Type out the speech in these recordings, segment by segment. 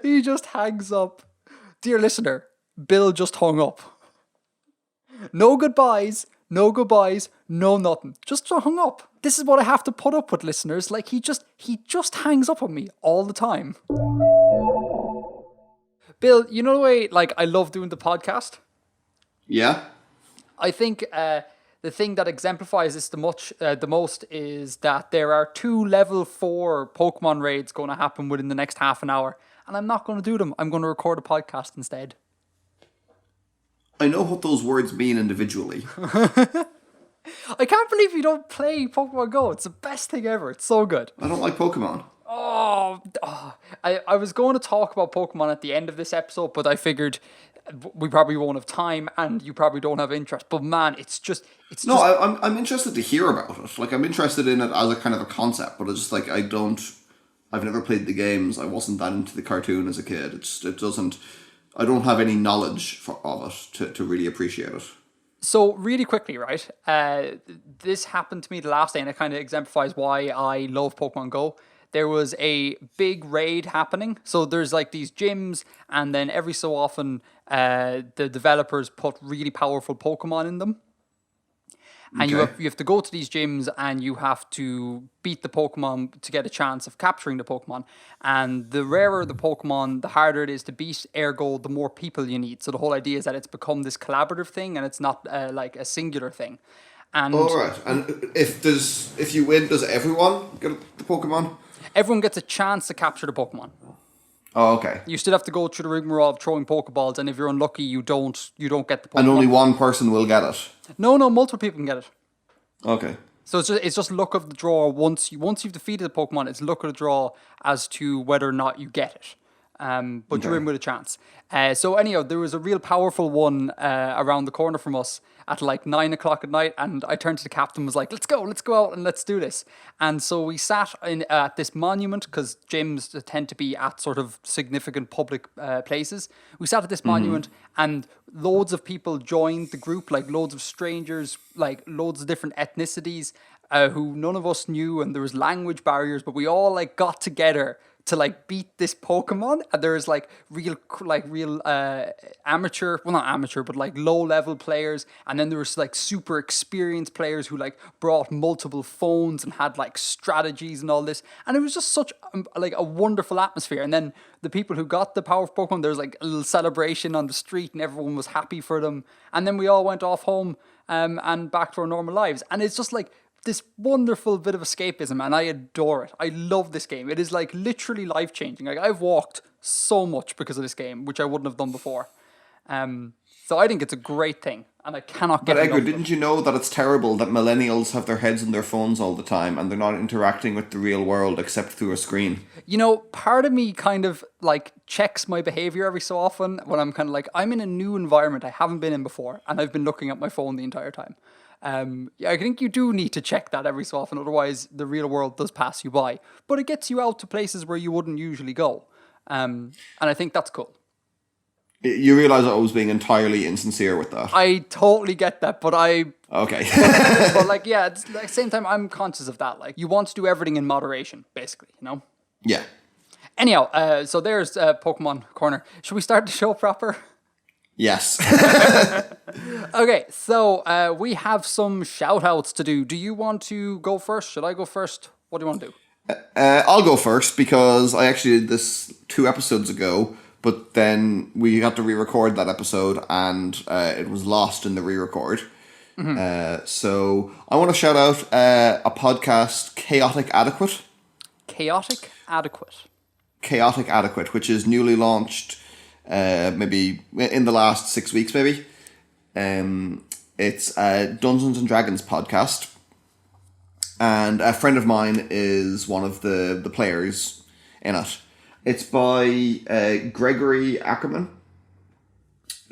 He just hangs up. Dear listener, Bill just hung up. No goodbyes, no goodbyes, no nothing. Just hung up. This is what I have to put up with, listeners. Like, he just hangs up on me all the time. Bill, you know the way, like, I love doing the podcast? Yeah? I think the thing that exemplifies this the most is that there are 2 level 4 Pokemon raids going to happen within the next half an hour. And I'm not going to do them. I'm going to record a podcast instead. I know what those words mean individually. I can't believe you don't play Pokemon Go. It's the best thing ever. It's so good. I don't like Pokemon. I was going to talk about Pokemon at the end of this episode, but I figured we probably won't have time and you probably don't have interest. But man, I'm interested to hear about it. Like, I'm interested in it as a kind of a concept, but it's just like, I've never played the games. I wasn't that into the cartoon as a kid. I don't have any knowledge of it to really appreciate it. So really quickly, right? This happened to me the last day, and it kind of exemplifies why I love Pokemon Go. There was a big raid happening. So there's like these gyms, and then every so often, the developers put really powerful Pokemon in them. And you have to go to these gyms and you have to beat the Pokemon to get a chance of capturing the Pokemon. And the rarer the Pokemon, the harder it is to beat, ergo, the more people you need. So the whole idea is that it's become this collaborative thing and it's not like a singular thing. And right. And if you win, does everyone get the Pokemon? Everyone gets a chance to capture the Pokemon. Oh, okay. You still have to go through the rigmarole of throwing Pokeballs, and if you're unlucky, you don't get the Pokemon. And only one person will get it? No, multiple people can get it. Okay. So it's just luck of the draw. Once you've defeated the Pokemon, it's luck of the draw as to whether or not you get it. But you're in with a chance. So anyhow, there was a real powerful one around the corner from us at like 9 o'clock at night, and I turned to the captain and was like, let's go out and let's do this. And so we sat at this monument, because gyms tend to be at sort of significant public places. We sat at this monument, and loads of people joined the group, like loads of strangers, like loads of different ethnicities who none of us knew, and there was language barriers, but we all like got together to like beat this Pokemon. And there is like real amateur, well not amateur, but like low level players, and then there was like super experienced players who like brought multiple phones and had like strategies and all this, and it was just such like a wonderful atmosphere. And then the people who got the power of Pokemon, there was like a little celebration on the street and everyone was happy for them, and then we all went off home and back to our normal lives. And it's just like this wonderful bit of escapism, and I adore it. I love this game. It is like literally life-changing. Like, I've walked so much because of this game, which I wouldn't have done before. So I think it's a great thing, and I cannot get enough. But Edgar, didn't you know that it's terrible that millennials have their heads in their phones all the time and they're not interacting with the real world except through a screen? You know, part of me kind of like checks my behavior every so often when I'm kind of like, I'm in a new environment I haven't been in before, and I've been looking at my phone the entire time. I think you do need to check that every so often, otherwise the real world does pass you by. But it gets you out to places where you wouldn't usually go. And I think that's cool. You realise I was being entirely insincere with that. I totally get that, but Okay. but like, yeah, it's, like, at the same time, I'm conscious of that. Like, you want to do everything in moderation, basically, you know? Yeah. Anyhow, so there's Pokemon Corner. Should we start the show proper? Yes. Okay, so we have some shout-outs to do. Do you want to go first? Should I go first? What do you want to do? I'll go first because I actually did this 2 episodes ago, but then we had to re-record that episode and it was lost in the re-record. So I want to shout out a podcast, Chaotic Adequate. Chaotic Adequate. Chaotic Adequate, which is newly launched maybe in the last 6 weeks, maybe. It's a Dungeons and Dragons podcast, and a friend of mine is one of the players in it. It's by Gregory Ackerman,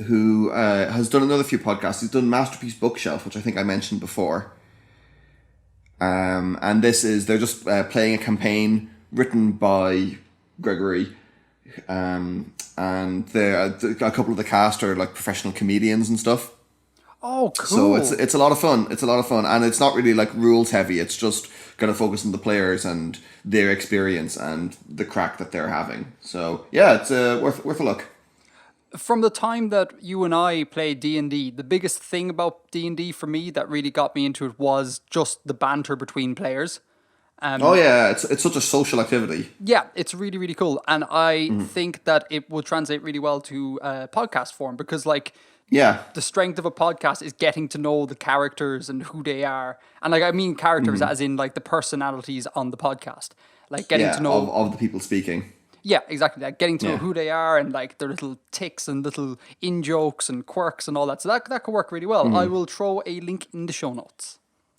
who has done another few podcasts. He's done Masterpiece Bookshelf, which I think I mentioned before. And they're just playing a campaign written by Gregory. And a couple of the cast are like professional comedians and stuff. Oh, cool! So it's a lot of fun. It's a lot of fun, and it's not really like rules heavy. It's just kind of focus on the players and their experience and the crack that they're having. So yeah, it's worth a look. From the time that you and I played D&D, the biggest thing about D&D for me that really got me into it was just the banter between players. Oh yeah, it's such a social activity. Yeah, it's really, really cool. And I think that it will translate really well to podcast form because, like, Yeah. the strength of a podcast is getting to know the characters and who they are. And, like, I mean characters as in, like, the personalities on the podcast. Like, getting to know... of the people speaking. Yeah, exactly. Like, getting to know who they are and, like, their little tics and little in-jokes and quirks and all that. So that could work really well. I will throw a link in the show notes.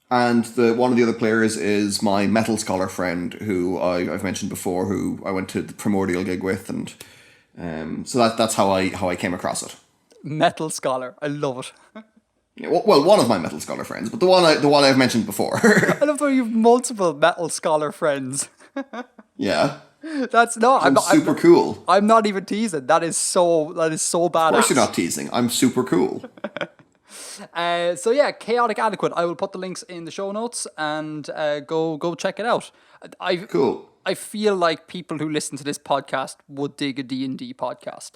And one of the other players is my metal scholar friend, who I've mentioned before, who I went to the Primordial gig with, and so that's how I came across it. Metal Scholar. I love it. Yeah, well, one of my metal scholar friends, but the one I've mentioned before. I love how you have multiple Metal Scholar friends. Yeah. I'm super cool. I'm not even teasing. That is so badass. Of course you're not teasing. I'm super cool. So yeah, Chaotic Adequate. I will put the links in the show notes and go check it out. Cool. I feel like people who listen to this podcast would dig a D&D podcast.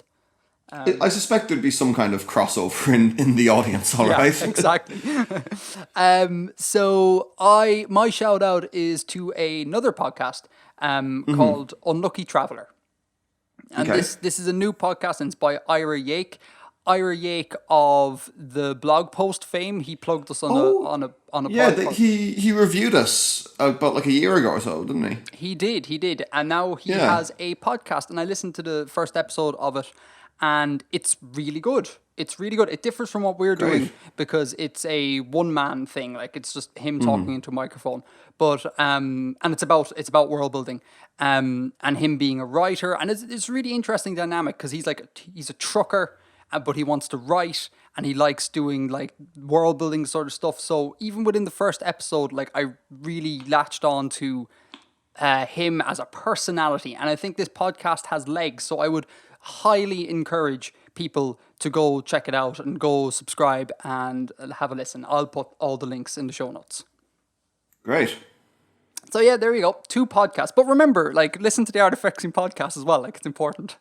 I suspect there'd be some kind of crossover in the audience, all right? Exactly. So my shout out is to another podcast called Unlucky Traveler. And this is a new podcast and it's by Ira Yake. Ira Yake of the blog post fame. He plugged us on a podcast. He reviewed us about like a year ago or so, didn't he? He did. And now he has a podcast and I listened to the first episode of it and it's really good. It's really good. It differs from what we're doing because it's a one-man thing. Like it's just him talking into a microphone. But and it's about world building. And him being a writer. And it's really interesting dynamic because he's a trucker. But he wants to write and he likes doing like world building sort of stuff. So even within the first episode, like I really latched on to him as a personality. And I think this podcast has legs. So I would highly encourage people to go check it out and go subscribe and have a listen. I'll put all the links in the show notes. Great. So yeah, there you go. 2 podcasts. But remember, like listen to the Artifexian podcast as well. Like it's important.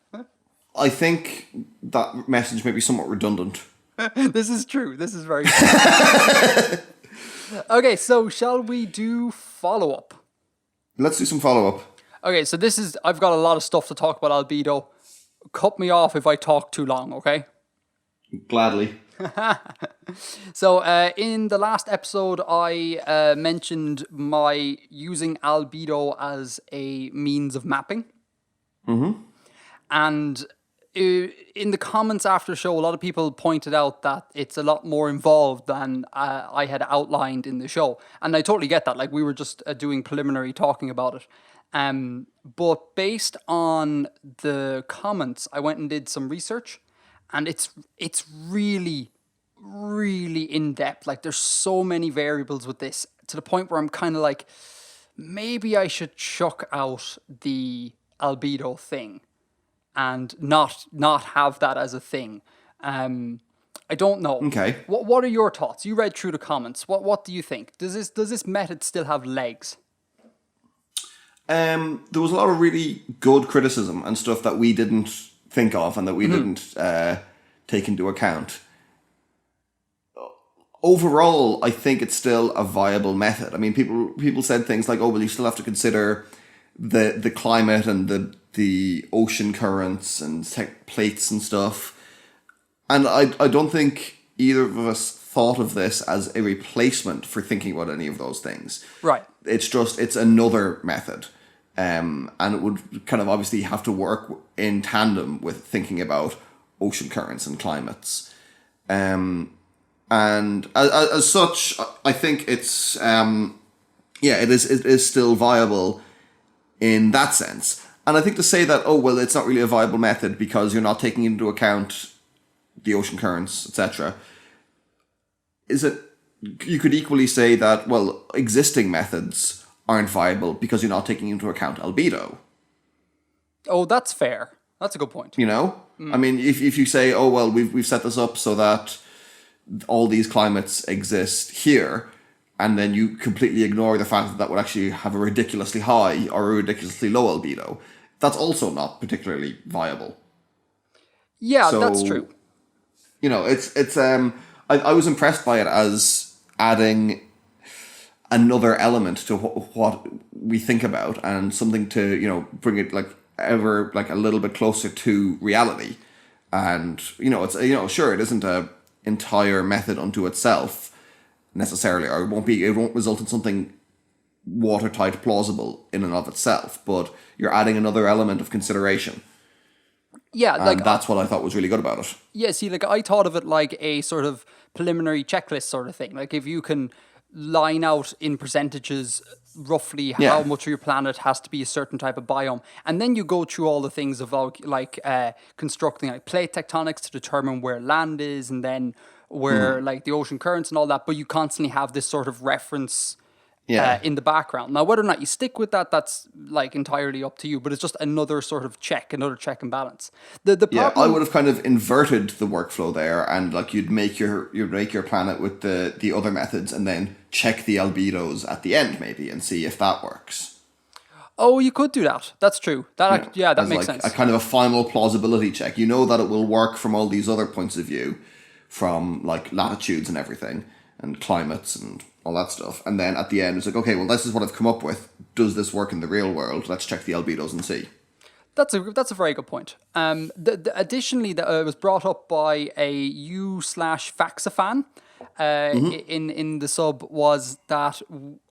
I think that message may be somewhat redundant. This is true. This is very true. Okay, so shall we do follow-up? Let's do some follow-up. Okay, so I've got a lot of stuff to talk about Albedo. Cut me off if I talk too long, okay? Gladly. So in the last episode, I mentioned my using Albedo as a means of mapping. And in the comments after the show, a lot of people pointed out that it's a lot more involved than I had outlined in the show. And I totally get that. Like, we were just doing preliminary talking about it. But based on the comments, I went and did some research. And it's really, really in-depth. Like, there's so many variables with this to the point where I'm kind of like, maybe I should chuck out the Albedo thing. And not have that as a thing. I don't know. Okay. What are your thoughts? You read through the comments. What do you think? Does this method still have legs? There was a lot of really good criticism and stuff that we didn't think of and that we didn't take into account. Overall, I think it's still a viable method. I mean, people said things like, "Oh, well, you still have to consider the climate and the ocean currents and plates and stuff." And I don't think either of us thought of this as a replacement for thinking about any of those things. Right. It's another method. And it would kind of obviously have to work in tandem with thinking about ocean currents and climates. And as such, I think it's, it is still viable in that sense. And I think to say that, oh, well, it's not really a viable method because you're not taking into account the ocean currents, etc. You could equally say that, well, existing methods aren't viable because you're not taking into account albedo. Oh, that's fair. That's a good point. You know? I mean, if you say, oh, well, we've set this up so that all these climates exist here, and then you completely ignore the fact that that would actually have a ridiculously high or a ridiculously low albedo, that's also not particularly viable. Yeah, So, that's true. I was impressed by it as adding another element to what we think about, and something to bring it a little bit closer to reality. And it's sure, it isn't a entire method unto itself necessarily, or it won't result in something watertight plausible in and of itself, but you're adding another element of consideration. Yeah, And that's what I thought was really good about it. Yeah, see, I thought of it like a sort of preliminary checklist sort of thing. Like if you can line out in percentages roughly how much of your planet has to be a certain type of biome, and then you go through all the things about constructing like plate tectonics to determine where land is, and then where like the ocean currents and all that. But you constantly have this sort of reference in the background. Now, whether or not you stick with that, that's like entirely up to you. But it's just another sort of check and balance. The problem, I would have kind of inverted the workflow there, and like you'd make your planet with the other methods, and then check the albedos at the end maybe, and see if that works. Oh, you could do that. That's true. That makes sense. A kind of a final plausibility check. You know that it will work from all these other points of view, from like latitudes and everything, and climates and all that stuff. And then at the end, it's like, okay, well, this is what I've come up with. Does this work in the real world? Let's check the albedos and see. That's a very good point. Additionally, that was brought up by a u/Faxafan in the sub, was that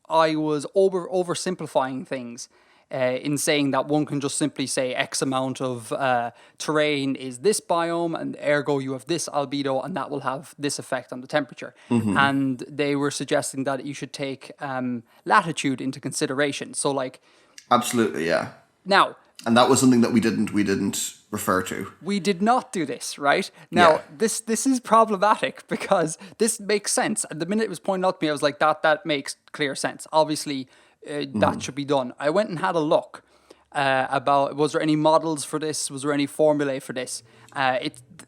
I was oversimplifying things in saying that one can just simply say X amount of terrain is this biome, and ergo you have this albedo, and that will have this effect on the temperature. And they were suggesting that you should take latitude into consideration. So like, absolutely, yeah. Now, and that was something that we didn't refer to. We did not do this, right? Now, this is problematic because this makes sense. And the minute it was pointed out to me, I was like, that makes clear sense. Obviously, that should be done. I went and had a look about, was there any models for this? Was there any formulae for this?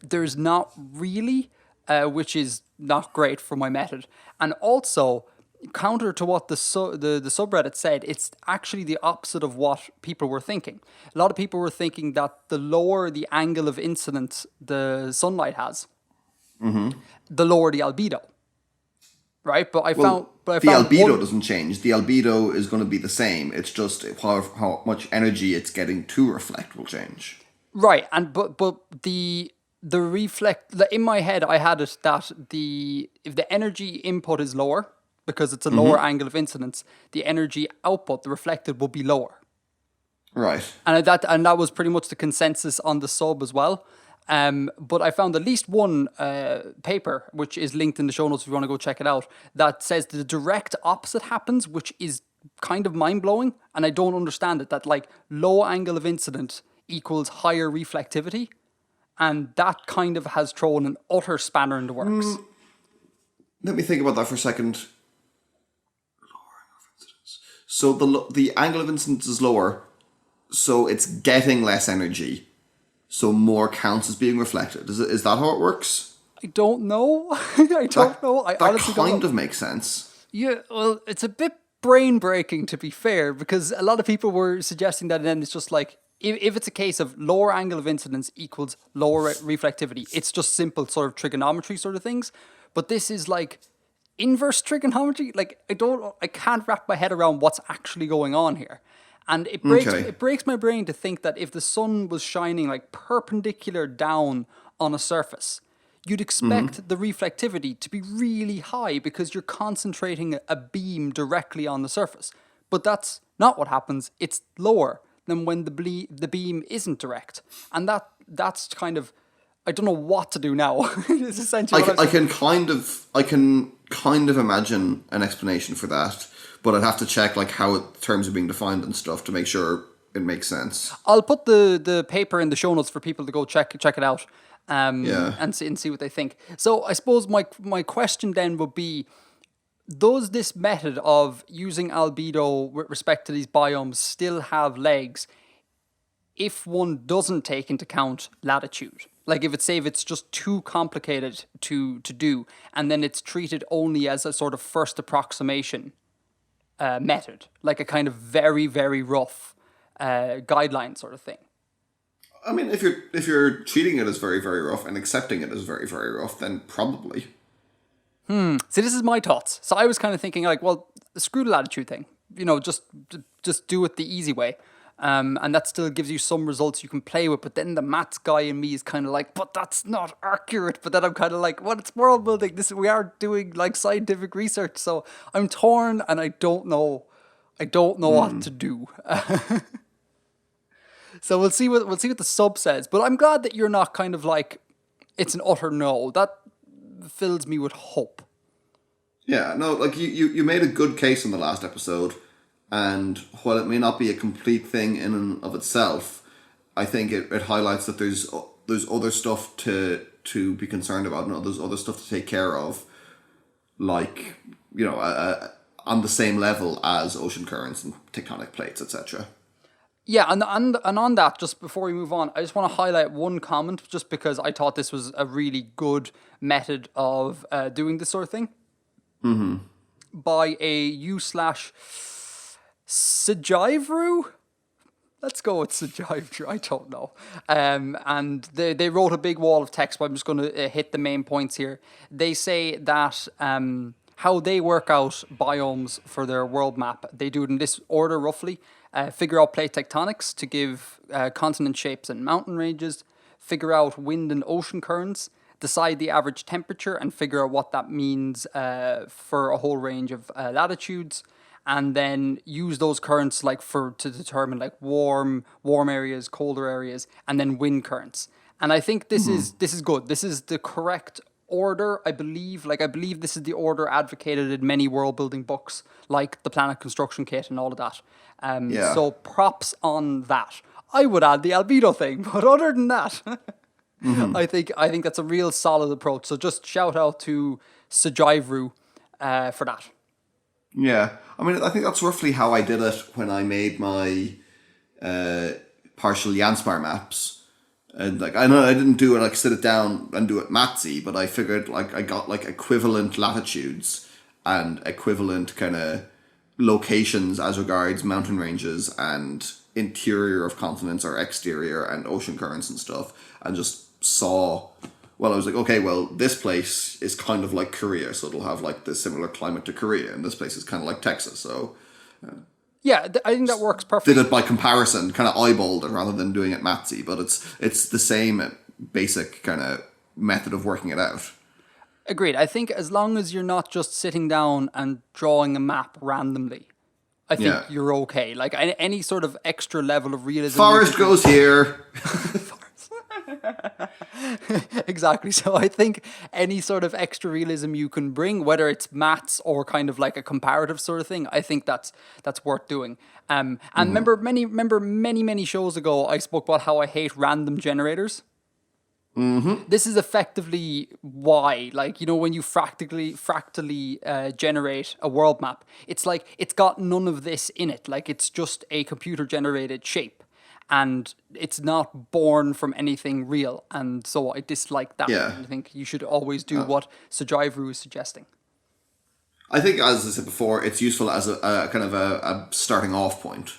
There's not really, which is not great for my method. And also, counter to what the subreddit said, it's actually the opposite of what people were thinking. A lot of people were thinking that the lower the angle of incidence the sunlight has, the lower the albedo. Right? But I found the albedo doesn't change. The albedo is going to be the same. It's just how much energy it's getting to reflect will change. Right, and but the reflect, in my head I had it that if the energy input is lower, because it's a lower angle of incidence, the energy output, the reflected, will be lower. Right. And that was pretty much the consensus on the sub as well. But I found at least one paper, which is linked in the show notes if you want to go check it out, that says the direct opposite happens, which is kind of mind-blowing, and I don't understand it, that like low angle of incidence equals higher reflectivity, and that kind of has thrown an utter spanner in the works. Let me think about that for a second. So the angle of incidence is lower, so it's getting less energy, so more counts as being reflected. Is that how it works? I don't know. I don't know. I honestly don't know. That kind of makes sense. Yeah, well, it's a bit brain-breaking, to be fair, because a lot of people were suggesting that, and then it's just like, if it's a case of lower angle of incidence equals lower reflectivity, it's just simple sort of trigonometry sort of things. But this is like inverse trigonometry. Like I can't wrap my head around what's actually going on here. And it breaks my brain to think that if the sun was shining like perpendicular down on a surface, you'd expect the reflectivity to be really high because you're concentrating a beam directly on the surface. But that's not what happens. It's lower than when the beam isn't direct. And that's kind of, I don't know what to do now. It's essentially I can kind of imagine an explanation for that, but I'd have to check like how terms are being defined and stuff to make sure it makes sense. I'll put the paper in the show notes for people to go check it out. And see what they think. So I suppose my question then would be, does this method of using albedo with respect to these biomes still have legs if one doesn't take into account latitude? Like if it's just too complicated to do, and then it's treated only as a sort of first approximation method, like a kind of very, very rough guideline sort of thing. I mean, if you're treating it as very, very rough and accepting it as very, very rough, then probably. So this is my thoughts. So I was kind of thinking like, well, screw the latitude thing. Just do it the easy way. And that still gives you some results you can play with. But then the maths guy in me is kind of like, but that's not accurate. But then I'm kind of like, well, it's world building. We are doing like scientific research. So I'm torn and I don't know what to do. So we'll see what the sub says. But I'm glad that you're not kind of like, it's an utter no. That fills me with hope. Yeah, no, like you made a good case in the last episode, and while it may not be a complete thing in and of itself, I think it highlights that there's other stuff to be concerned about, and there's other stuff to take care of, like, on the same level as ocean currents and tectonic plates, etc. Yeah, and on that, just before we move on, I just want to highlight one comment, just because I thought this was a really good method of doing this sort of thing. Mm-hmm. By a u/Sajivru? Let's go with Sajivru, I don't know. And they wrote a big wall of text, but I'm just going to hit the main points here. They say that how they work out biomes for their world map, they do it in this order roughly. Figure out plate tectonics to give continent shapes and mountain ranges, figure out wind and ocean currents, decide the average temperature and figure out what that means for a whole range of latitudes, and then use those currents to determine like warm areas, colder areas, and then wind currents. And I think this is good. This is the correct order, I believe. I believe this is the order advocated in many world building books, like the Planet Construction Kit and all of that. So props on that. I would add the Albedo thing, but other than that, I think that's a real solid approach. So just shout out to Sajivru for that. Yeah, I mean, I think that's roughly how I did it when I made my partial Janspar maps. And I know I didn't do it sit it down and do it matsy, but I figured I got equivalent latitudes and equivalent kind of locations as regards mountain ranges and interior of continents or exterior and ocean currents and stuff, and just saw. Well, I was like, okay, well, this place is kind of like Korea, so it'll have the similar climate to Korea, and this place is kind of like Texas, so. Yeah, I think that works perfectly. Did it by comparison, kind of eyeballed it rather than doing it matsy, but it's the same basic kind of method of working it out. Agreed. I think as long as you're not just sitting down and drawing a map randomly, I think you're okay. Any sort of extra level of realism. Forest goes here. Exactly. So I think any sort of extra realism you can bring, whether it's maths or kind of like a comparative sort of thing, I think that's worth doing. And remember many shows ago, I spoke about how I hate random generators. Mm-hmm. This is effectively why, when you fractally generate a world map, it's it's got none of this in it. It's just a computer generated shape. And it's not born from anything real. And so I dislike that. Yeah. I think you should always do what Sajivru is suggesting. I think, as I said before, it's useful as a kind of a starting off point.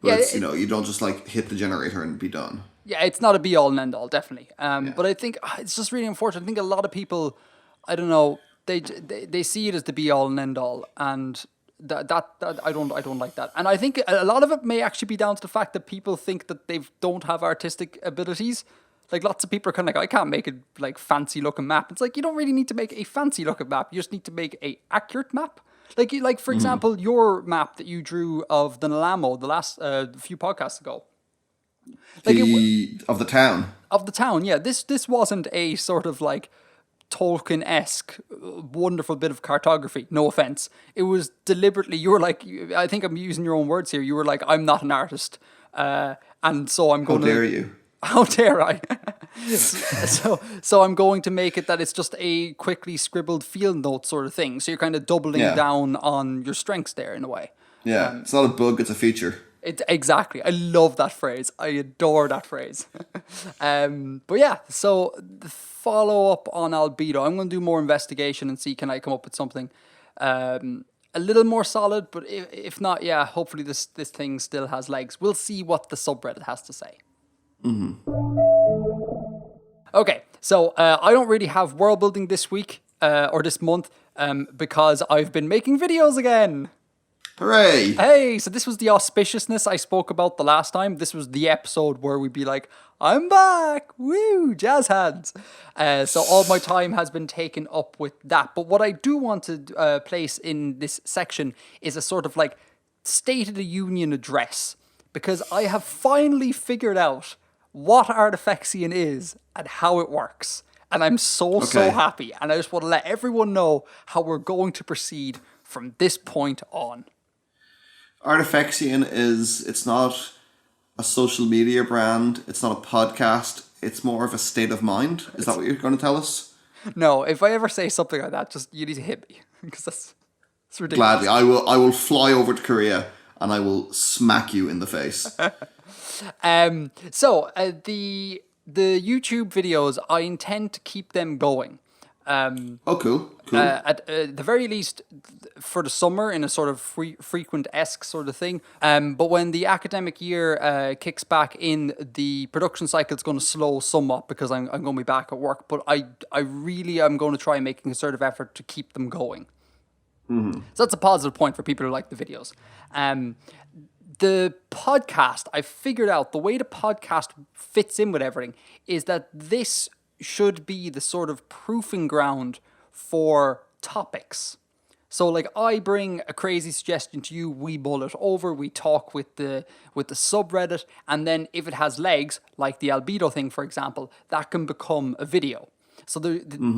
But you don't just hit the generator and be done. Yeah, it's not a be all and end all, definitely. But I think it's just really unfortunate. I think a lot of people, I don't know, they see it as the be all and end all, and that I don't like that. And I think a lot of it may actually be down to the fact that people think that they don't have artistic abilities. Lots of people are kind of I can't make a fancy looking map. It's you don't really need to make a fancy looking map. You just need to make a accurate map. For example, your map that you drew of the Lamo the last few podcasts ago. Of the town. Of the town, yeah. This wasn't a sort of Tolkien-esque wonderful bit of cartography. No offense. It was deliberately. You were I think I'm using your own words here. You were I'm not an artist, and so I'm going to. How dare you? How dare I? so I'm going to make it that it's just a quickly scribbled field note sort of thing. So you're kind of doubling down on your strengths there in a way. Yeah, it's not a bug; it's a feature. Exactly. I love that phrase. I adore that phrase. But yeah, so the follow up on Albedo. I'm going to do more investigation and see can I come up with something a little more solid. But if not, yeah, hopefully this thing still has legs. We'll see what the subreddit has to say. Okay, so I don't really have world building this week or this month because I've been making videos again. Hooray! Hey, so this was the auspiciousness I spoke about the last time. This was the episode where we'd be like, I'm back! Woo! Jazz hands! So all my time has been taken up with that. But what I do want to place in this section is a sort of like State of the Union address. Because I have finally figured out what Artifexian is and how it works. And I'm so happy. And I just want to let everyone know how we're going to proceed from this point on. Artifexian it's not a social media brand, it's not a podcast, it's more of a state of mind. Is that what you're going to tell us? No, if I ever say something like that, just you need to hit me because that's ridiculous. Gladly, I will fly over to Korea and I will smack you in the face. So the YouTube videos, I intend to keep them going. Cool. At the very least, for the summer, in a sort of frequent-esque sort of thing. But when the academic year kicks back in, the production cycle is going to slow somewhat because I'm going to be back at work. But I really am going to try making a concerted effort to keep them going. So that's a positive point for people who like the videos. The podcast, I figured out the way the podcast fits in with everything is that this should be the sort of proofing ground for topics. So like I bring a crazy suggestion to you, we mull it over, we talk with the subreddit, and then if it has legs, like the Albedo thing, for example, that can become a video. So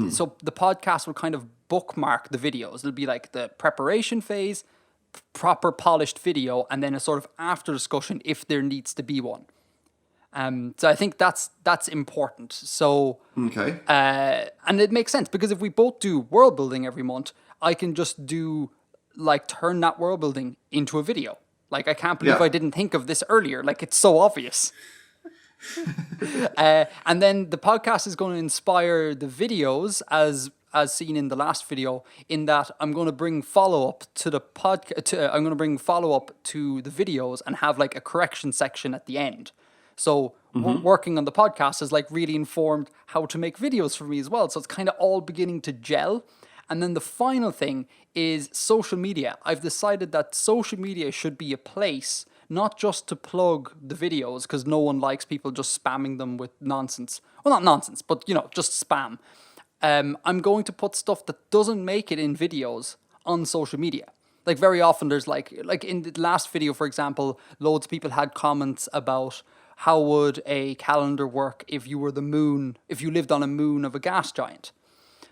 so the podcast will kind of bookmark the videos. It'll be like the preparation phase, proper polished video, and then a sort of after discussion if there needs to be one. So I think that's important. So okay, and it makes sense because if we both do world building every month, I can just do like turn that world building into a video. Like I can't believe I didn't think of this earlier. Like it's so obvious. And then the podcast is going to inspire the videos as seen in the last video. In that I'm going to bring follow up to the I'm going to bring follow up to the videos and have like a correction section at the end. So working on the podcast has like really informed how to make videos for me as well. So it's kind of all beginning to gel. And then the final thing is social media. I've decided that social media should be a place not just to plug the videos because no one likes people just spamming them with nonsense. Well, not nonsense, but just spam. I'm going to put stuff that doesn't make it in videos on social media. Like very often there's like in the last video, for example, loads of people had comments about how would a calendar work if you were the moon, if you lived on a moon of a gas giant.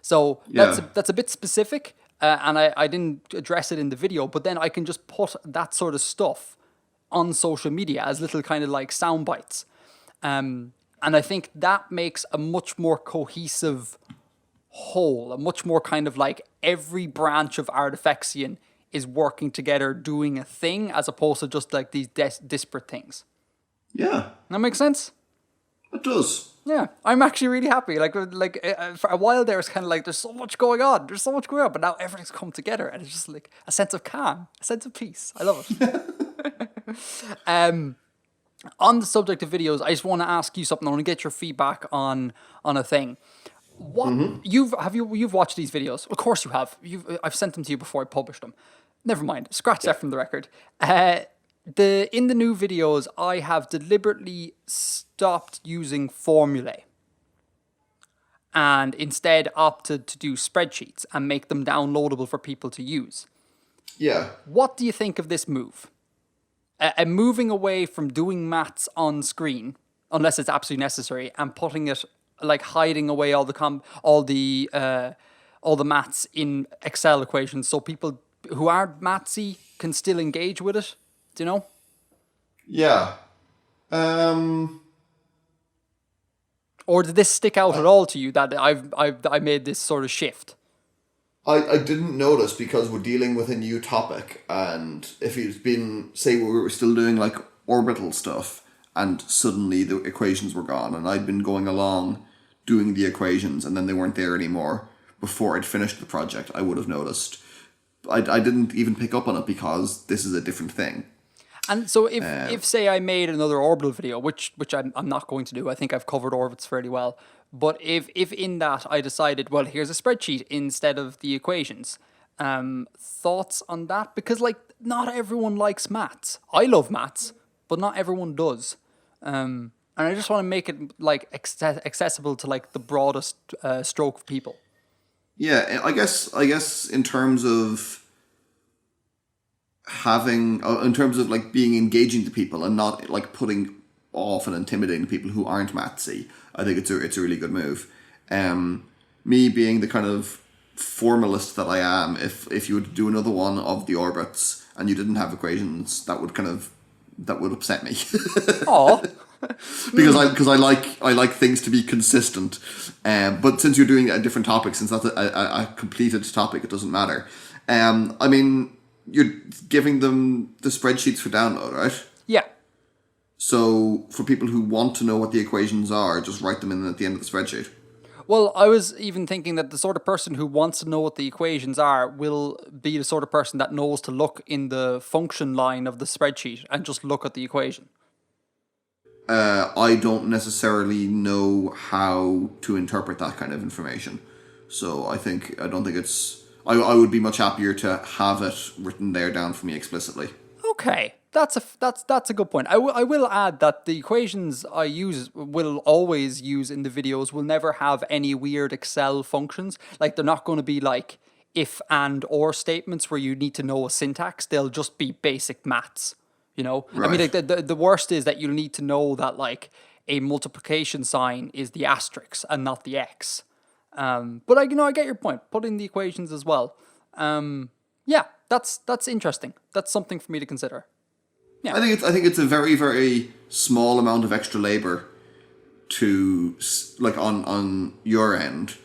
So that's a bit specific, and I didn't address it in the video, but then I can just put that sort of stuff on social media as little kind of like sound bites. And I think that makes a much more cohesive whole, a much more kind of like every branch of Artifexian is working together doing a thing as opposed to just like these disparate things. Yeah. That makes sense? It does. Yeah, I'm actually really happy. Like for a while there, it's kind of like there's so much going on. There's so much going on, but now everything's come together, and it's just like a sense of calm, a sense of peace. I love it. On the subject of videos, I just want to ask you something. I want to get your feedback on a thing. What you've watched these videos? Of course you have. I've sent them to you before I published them. Never mind. Scratch that from the record. In the new videos, I have deliberately stopped using formulae and instead opted to do spreadsheets and make them downloadable for people to use. Yeah. What do you think of this move? Moving away from doing maths on screen, unless it's absolutely necessary, and putting it like hiding away all the maths in Excel equations, so people who aren't mathsy can still engage with it. Do you know? Yeah. Or did this stick out at all to you that I made this sort of shift? I didn't notice because we're dealing with a new topic, and if it's been, say, we were still doing like orbital stuff, and suddenly the equations were gone, and I'd been going along doing the equations, and then they weren't there anymore before I'd finished the project, I would have noticed. I didn't even pick up on it because this is a different thing. And so if say I made another orbital video, which I'm not going to do, I think I've covered orbits fairly well. But if in that I decided, well, here's a spreadsheet instead of the equations, thoughts on that? Because like not everyone likes maths. I love maths, but not everyone does. And I just want to make it like accessible to like the broadest stroke of people. Yeah, I guess in terms of having, in terms of like being engaging to people and not like putting off and intimidating people who aren't mathsy, I think it's a really good move. Me being the kind of formalist that I am, if you would do another one of the orbits and you didn't have equations, that would upset me. Oh. because I like things to be consistent. But since you're doing a different topic, since that's a completed topic, it doesn't matter. I mean, you're giving them the spreadsheets for download, right? Yeah. So for people who want to know what the equations are, just write them in at the end of the spreadsheet. Well, I was even thinking that the sort of person who wants to know what the equations are will be the sort of person that knows to look in the function line of the spreadsheet and just look at the equation. I don't necessarily know how to interpret that kind of information. So I don't think it's... I would be much happier to have it written there down for me explicitly. Okay, that's a good point. I will add that the equations I will always use in the videos will never have any weird Excel functions. Like they're not going to be like if and or statements where you need to know a syntax. They'll just be basic maths. You know, Right. I mean, like the worst is that you'll need to know that like a multiplication sign is the asterisk and not the x. But I get your point. Put in the equations as well. Yeah, that's interesting. That's something for me to consider. Yeah. I think it's a very, very small amount of extra labor to, like, on your end,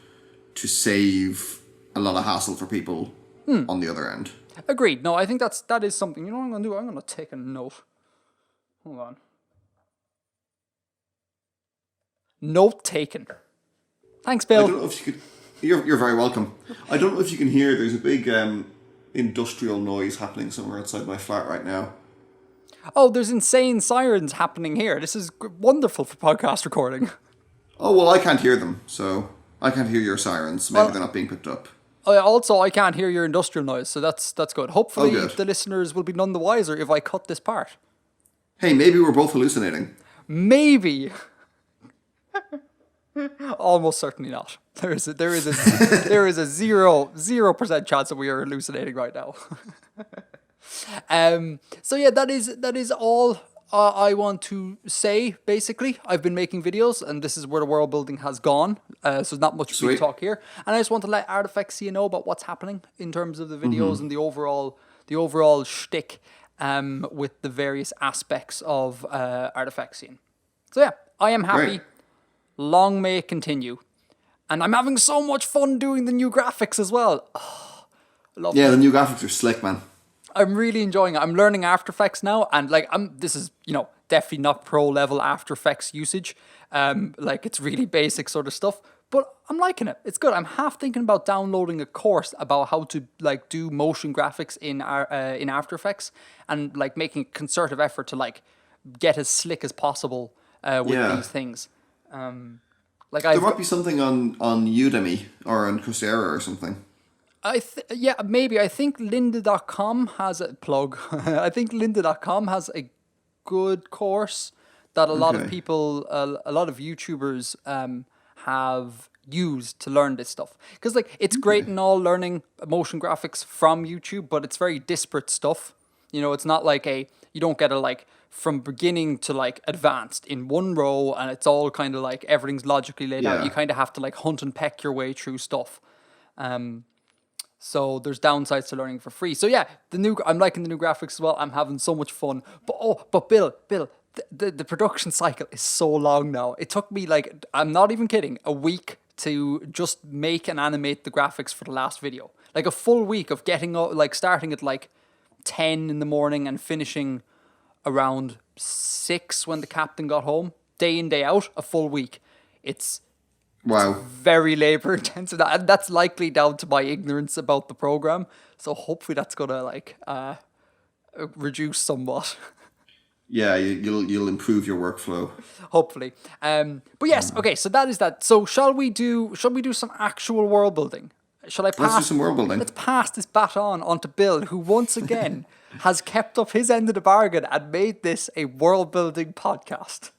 to save a lot of hassle for people on the other end. Agreed. No, I think that is something. You know what I'm gonna do? I'm gonna take a note. Hold on. Note taken. Thanks, I Bill. don't know if you could... You're very welcome. I don't know if you can hear, there's a big industrial noise happening somewhere outside my flat right now. Oh, there's insane sirens happening here. This is wonderful for podcast recording. Oh, well, I can't hear them, so I can't hear your sirens. Maybe they're not being picked up. Also, I can't hear your industrial noise, so that's good. Hopefully, good. the listeners will be none the wiser if I cut this part. Hey, maybe we're both hallucinating. Maybe. Almost certainly not. There is a 0% chance that we are hallucinating right now. So yeah, that is all I want to say. Basically, I've been making videos, and this is where the world building has gone. So not much Sweet. big talk here, and I just want to let Artifexian know about what's happening in terms of the videos and the overall shtick with the various aspects of Artifexian. So yeah, I am happy. Great. Long may it continue. And I'm having so much fun doing the new graphics as well. Oh, I love Yeah, it. the new graphics are slick, man. I'm really enjoying it. I'm learning After Effects now, and like this is, definitely not pro level After Effects usage. Like it's really basic sort of stuff, but I'm liking it. It's good. I'm half thinking about downloading a course about how to like do motion graphics in After Effects, and like making a concerted effort to like get as slick as possible with these things. There might be something on Udemy or on Coursera or something. Maybe. I think lynda.com has a plug. I think lynda.com has a good course that a lot of people, a lot of YouTubers have used to learn this stuff. Because like it's great and all learning motion graphics from YouTube, but it's very disparate stuff. It's not like you don't get a like from beginning to like advanced in one row, and it's all kind of like everything's logically laid out. You kind of have to like hunt and peck your way through stuff. So there's downsides to learning for free. So yeah, I'm liking the new graphics as well. I'm having so much fun. But Bill, the production cycle is so long now. It took me I'm not even kidding, a week to just make and animate the graphics for the last video. Like a full week of getting up, like starting at like 10 in the morning and finishing around 6 when the captain got home, day in, day out, a full week. It's Wow. very labor intensive, and that's likely down to my ignorance about the program. So hopefully that's gonna like reduce somewhat. Yeah, you'll improve your workflow. Hopefully. But yes, okay, so that is that. So shall we do some actual world building? Shall I pass? Let's do some world building. Let's pass this baton on to Bill, who once again has kept up his end of the bargain and made this a world building podcast.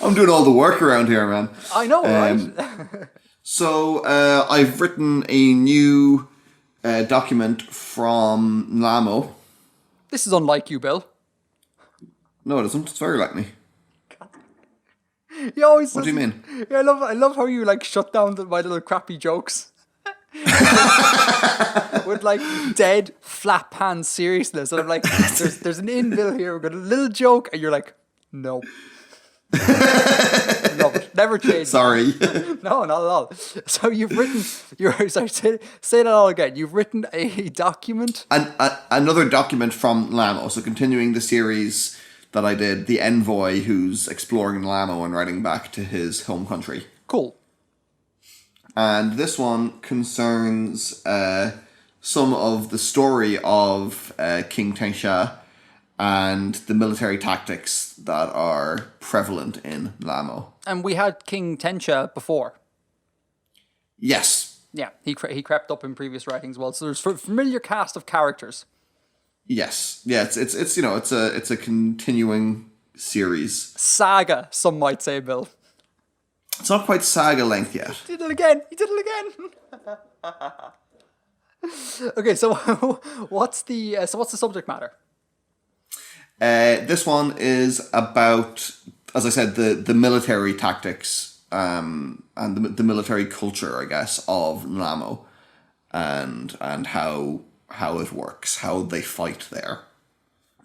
I'm doing all the work around here, man. I know, right? So I've written a new document from Lamo. This is unlike you, Bill. No, it isn't. It's very like me. He always What do you mean? Yeah, I love how you like shut down my little crappy jokes. With like dead flap hand seriousness. And I'm like, there's an in Bill here, we've got a little joke, and you're like, no. No, never change. Sorry. No, not at all. So you've written sorry, say that all again. You've written a document. Another document from Lamo. So continuing the series that I did, the envoy who's exploring Lamo and writing back to his home country. Cool. And this one concerns some of the story of King Tensha and the military tactics that are prevalent in Lamo. And we had King Tensha before. Yes. Yeah, he crept up in previous writings as well. So there's a familiar cast of characters. Yes. Yeah, it's you know, it's a continuing series. Saga, some might say, Bill. It's not quite saga length yet. He did it again. Okay, so what's the subject matter? This one is about, as I said, the military tactics and the military culture, I guess, of Lamo, and how it works, how they fight there.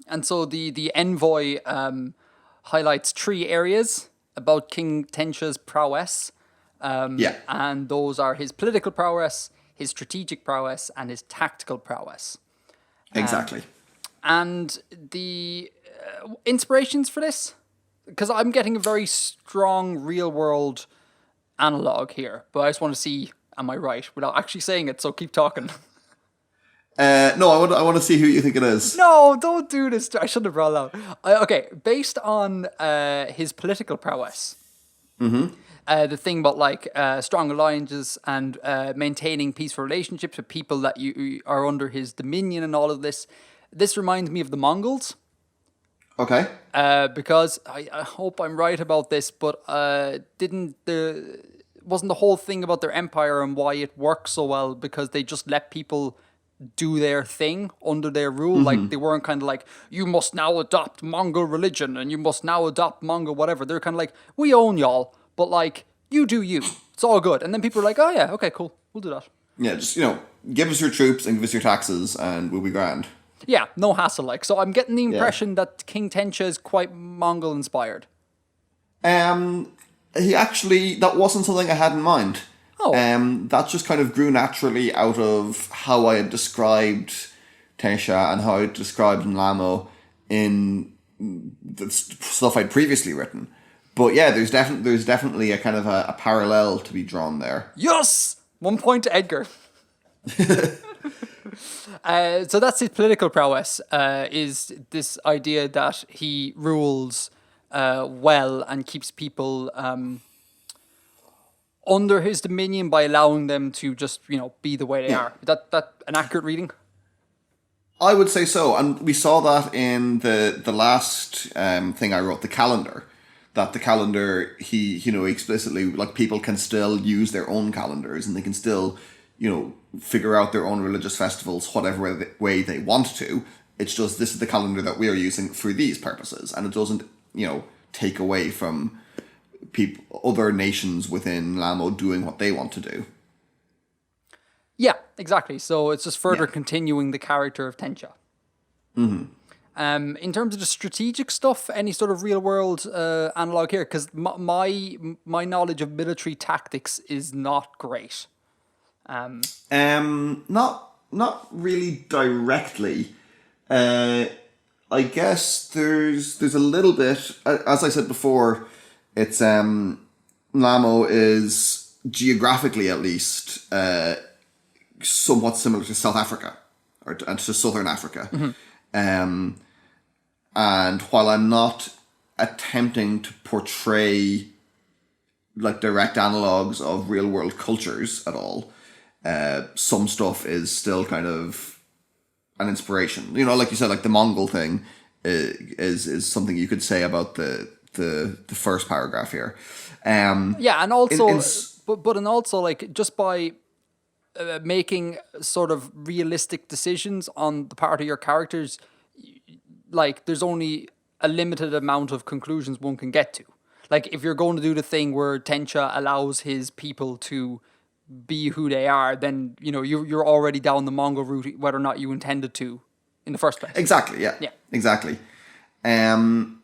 And so the envoy highlights 3 areas about King Tensha's prowess. Yeah. And those are his political prowess, his strategic prowess, and his tactical prowess. Exactly. And the inspirations for this? Because I'm getting a very strong real-world analog here, but I just want to see, am I right, without actually saying it, so keep talking. No, I want to see who you think it is. No, don't do this. I shouldn't have brought it out. Okay, based on his political prowess, the thing about like strong alliances and maintaining peaceful relationships with people that you are under his dominion and all of this, this reminds me of the Mongols. Okay. Because I hope I'm right about this, but wasn't the whole thing about their empire and why it worked so well because they just let people do their thing under their rule? Like they weren't kind of like, you must now adopt Mongol religion and you must now adopt Mongol whatever. They're kind of like, we own y'all, but like you do you. It's all good. And then people are like, oh yeah, okay, cool, we'll do that. Yeah, just give us your troops and give us your taxes and we'll be grand. Yeah, no hassle like. So I'm getting the impression that King Tensha is quite Mongol inspired. He actually, that wasn't something I had in mind. Oh. That just kind of grew naturally out of how I had described Tensha and how I described Lamo in the stuff I'd previously written. But yeah, there's definitely a kind of a parallel to be drawn there. Yes! 1 point to Edgar. So that's his political prowess, is this idea that he rules well and keeps people under his dominion by allowing them to just, be the way they are. Is that an accurate reading? I would say so. And we saw that in the last thing I wrote, the calendar. That the calendar, he explicitly, like, people can still use their own calendars and they can still, figure out their own religious festivals whatever way they want to. It's just, this is the calendar that we are using for these purposes. And it doesn't, take away from other nations within Lamo doing what they want to do. Yeah, exactly. So it's just further continuing the character of Tensha. In terms of the strategic stuff, any sort of real world analog here? Because my knowledge of military tactics is not great. Not really directly. I guess there's a little bit. As I said before, it's Lamo is geographically at least somewhat similar to South Africa and to Southern Africa. And while I'm not attempting to portray like direct analogues of real world cultures at all, some stuff is still kind of an inspiration. You know, like you said, like the Mongol thing is something you could say about the first paragraph here. Yeah, and also, and also like just by making sort of realistic decisions on the part of your characters, like there's only a limited amount of conclusions one can get to. Like if you're going to do the thing where Tencha allows his people to be who they are, then you know you're already down the Mongol route, whether or not you intended to in the first place. Exactly. Yeah. Exactly. And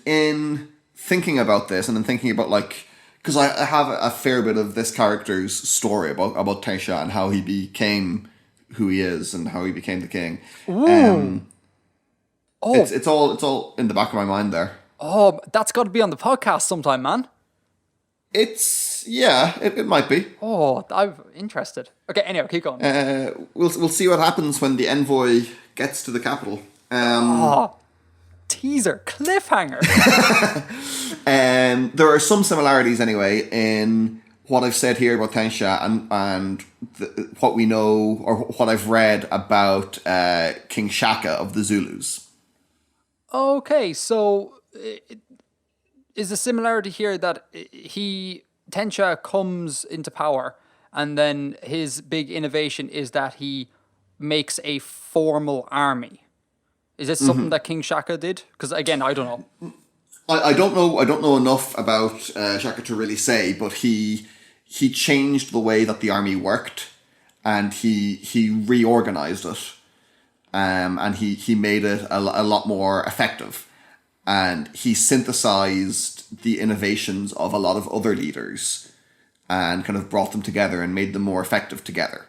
in thinking about this, and in thinking about like, because I have a fair bit of this character's story about Tencha and how he became who he is and how he became the king. It's all in the back of my mind there. Oh, that's got to be on the podcast sometime, man. It might be. Oh, I'm interested. Okay, anyway, keep going. We'll see what happens when the envoy gets to the capital. Teaser, cliffhanger. There are some similarities anyway in what I've said here about Tencha and what we know or what I've read about King Shaka of the Zulus. Okay, so is the similarity here that Tencha comes into power and then his big innovation is that he makes a formal army? Is this something that King Shaka did? Because again, I don't know. I don't know. I don't know enough about Shaka to really say, but he changed the way that the army worked, and he reorganized it, and he made it a lot more effective, and he synthesized the innovations of a lot of other leaders, and kind of brought them together and made them more effective together.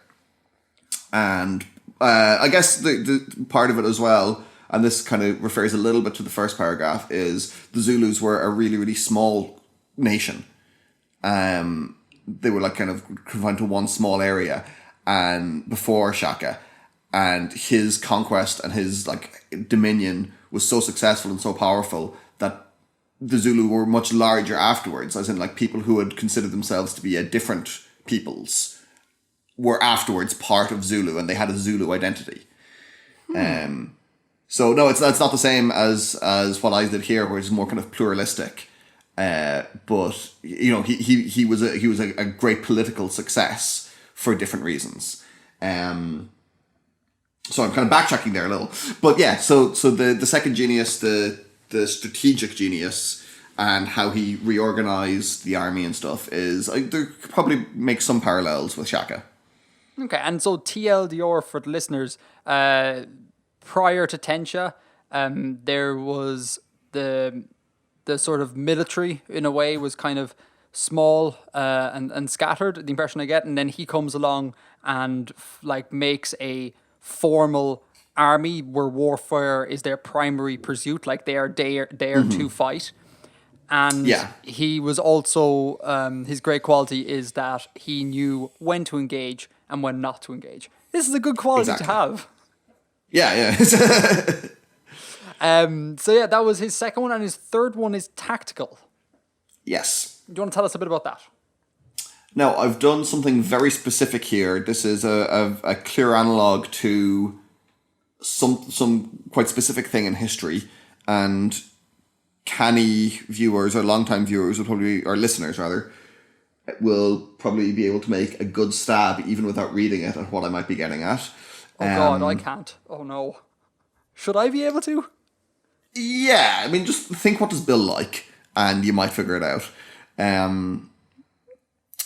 And I guess the part of it as well, and this kind of refers a little bit to the first paragraph, is the Zulus were a really, really small nation. They were like kind of confined to one small area, and before Shaka, and his conquest and his like dominion was so successful and so powerful that the Zulu were much larger afterwards, as in like people who had considered themselves to be a different peoples were afterwards part of Zulu, and they had a Zulu identity. So no, it's not the same as what I did here, which is more kind of pluralistic. But you know, he was a great political success for different reasons. So I'm kind of backtracking there a little, but yeah. So the second genius, the strategic genius, and how he reorganized the army and stuff is there could probably make some parallels with Shaka. Okay, and so TLDR for the listeners, prior to Tencha, there was the sort of military, in a way, was kind of small and scattered, the impression I get, and then he comes along and like makes a formal army where warfare is their primary pursuit, like they are there to fight. And he was also, his great quality is that he knew when to engage and when not to engage. This is a good quality to have. Yeah. So yeah, that was his second one, and his third one is tactical. Yes. Do you want to tell us a bit about that? Now, I've done something very specific here. This is a clear analog to some quite specific thing in history, and canny viewers or long-time viewers or listeners rather, will probably be able to make a good stab, even without reading it, at what I might be getting at. Oh God, I can't. Oh no. Should I be able to? Yeah, I mean, just think, what does Bill like, and you might figure it out.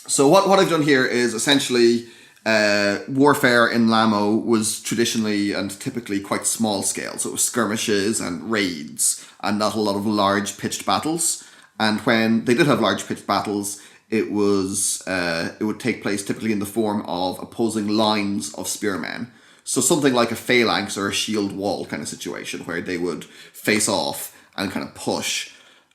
So what I've done here is essentially warfare in Lamo was traditionally and typically quite small scale. So it was skirmishes and raids and not a lot of large pitched battles. And when they did have large pitched battles, it would take place typically in the form of opposing lines of spearmen. So something like a phalanx or a shield wall kind of situation where they would face off and kind of push,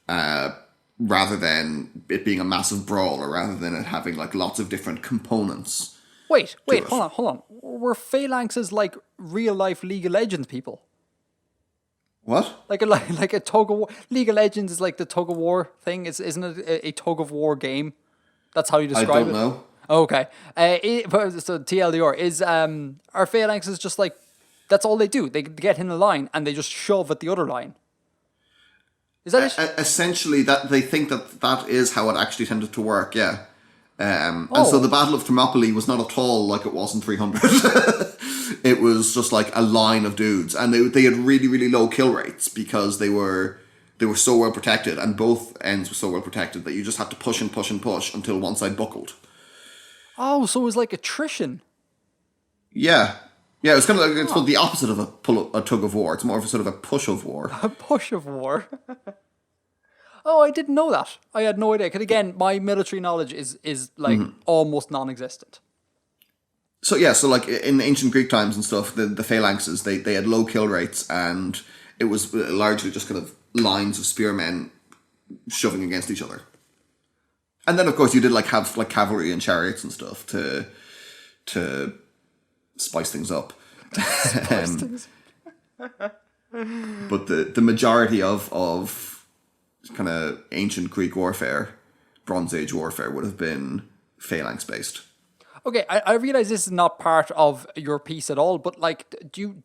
rather than it being a massive brawl, or rather than it having like lots of different components. Wait, hold on. Were phalanxes like real life League of Legends people? What? Like a tug of war. League of Legends is like the tug of war thing. Isn't it a tug of war game? That's how you describe it. I don't know. Okay. So TLDR is are phalanxes just like that's all they do? They get in a line and they just shove at the other line. Is that it? Essentially, that they think that is how it actually tended to work. Yeah. And so the Battle of Thermopylae was not at all like it was in 300. It was just like a line of dudes, and they had really, really low kill rates because they were so well protected, and both ends were so well protected that you just had to push and push and push until one side buckled. Oh, so it was like attrition. Yeah. Yeah, it's kind of like, it's the opposite of a tug of war. It's more of a sort of a push of war. A push of war. Oh, I didn't know that. I had no idea. Because again, my military knowledge is like almost non-existent. So yeah, so like in ancient Greek times and stuff, the phalanxes, they had low kill rates, and it was largely just kind of lines of spearmen shoving against each other. And then of course you did like have like cavalry and chariots and stuff to spice things up. But the majority of kind of ancient Greek warfare, Bronze Age warfare, would have been phalanx based. Okay, I realize this is not part of your piece at all, but like,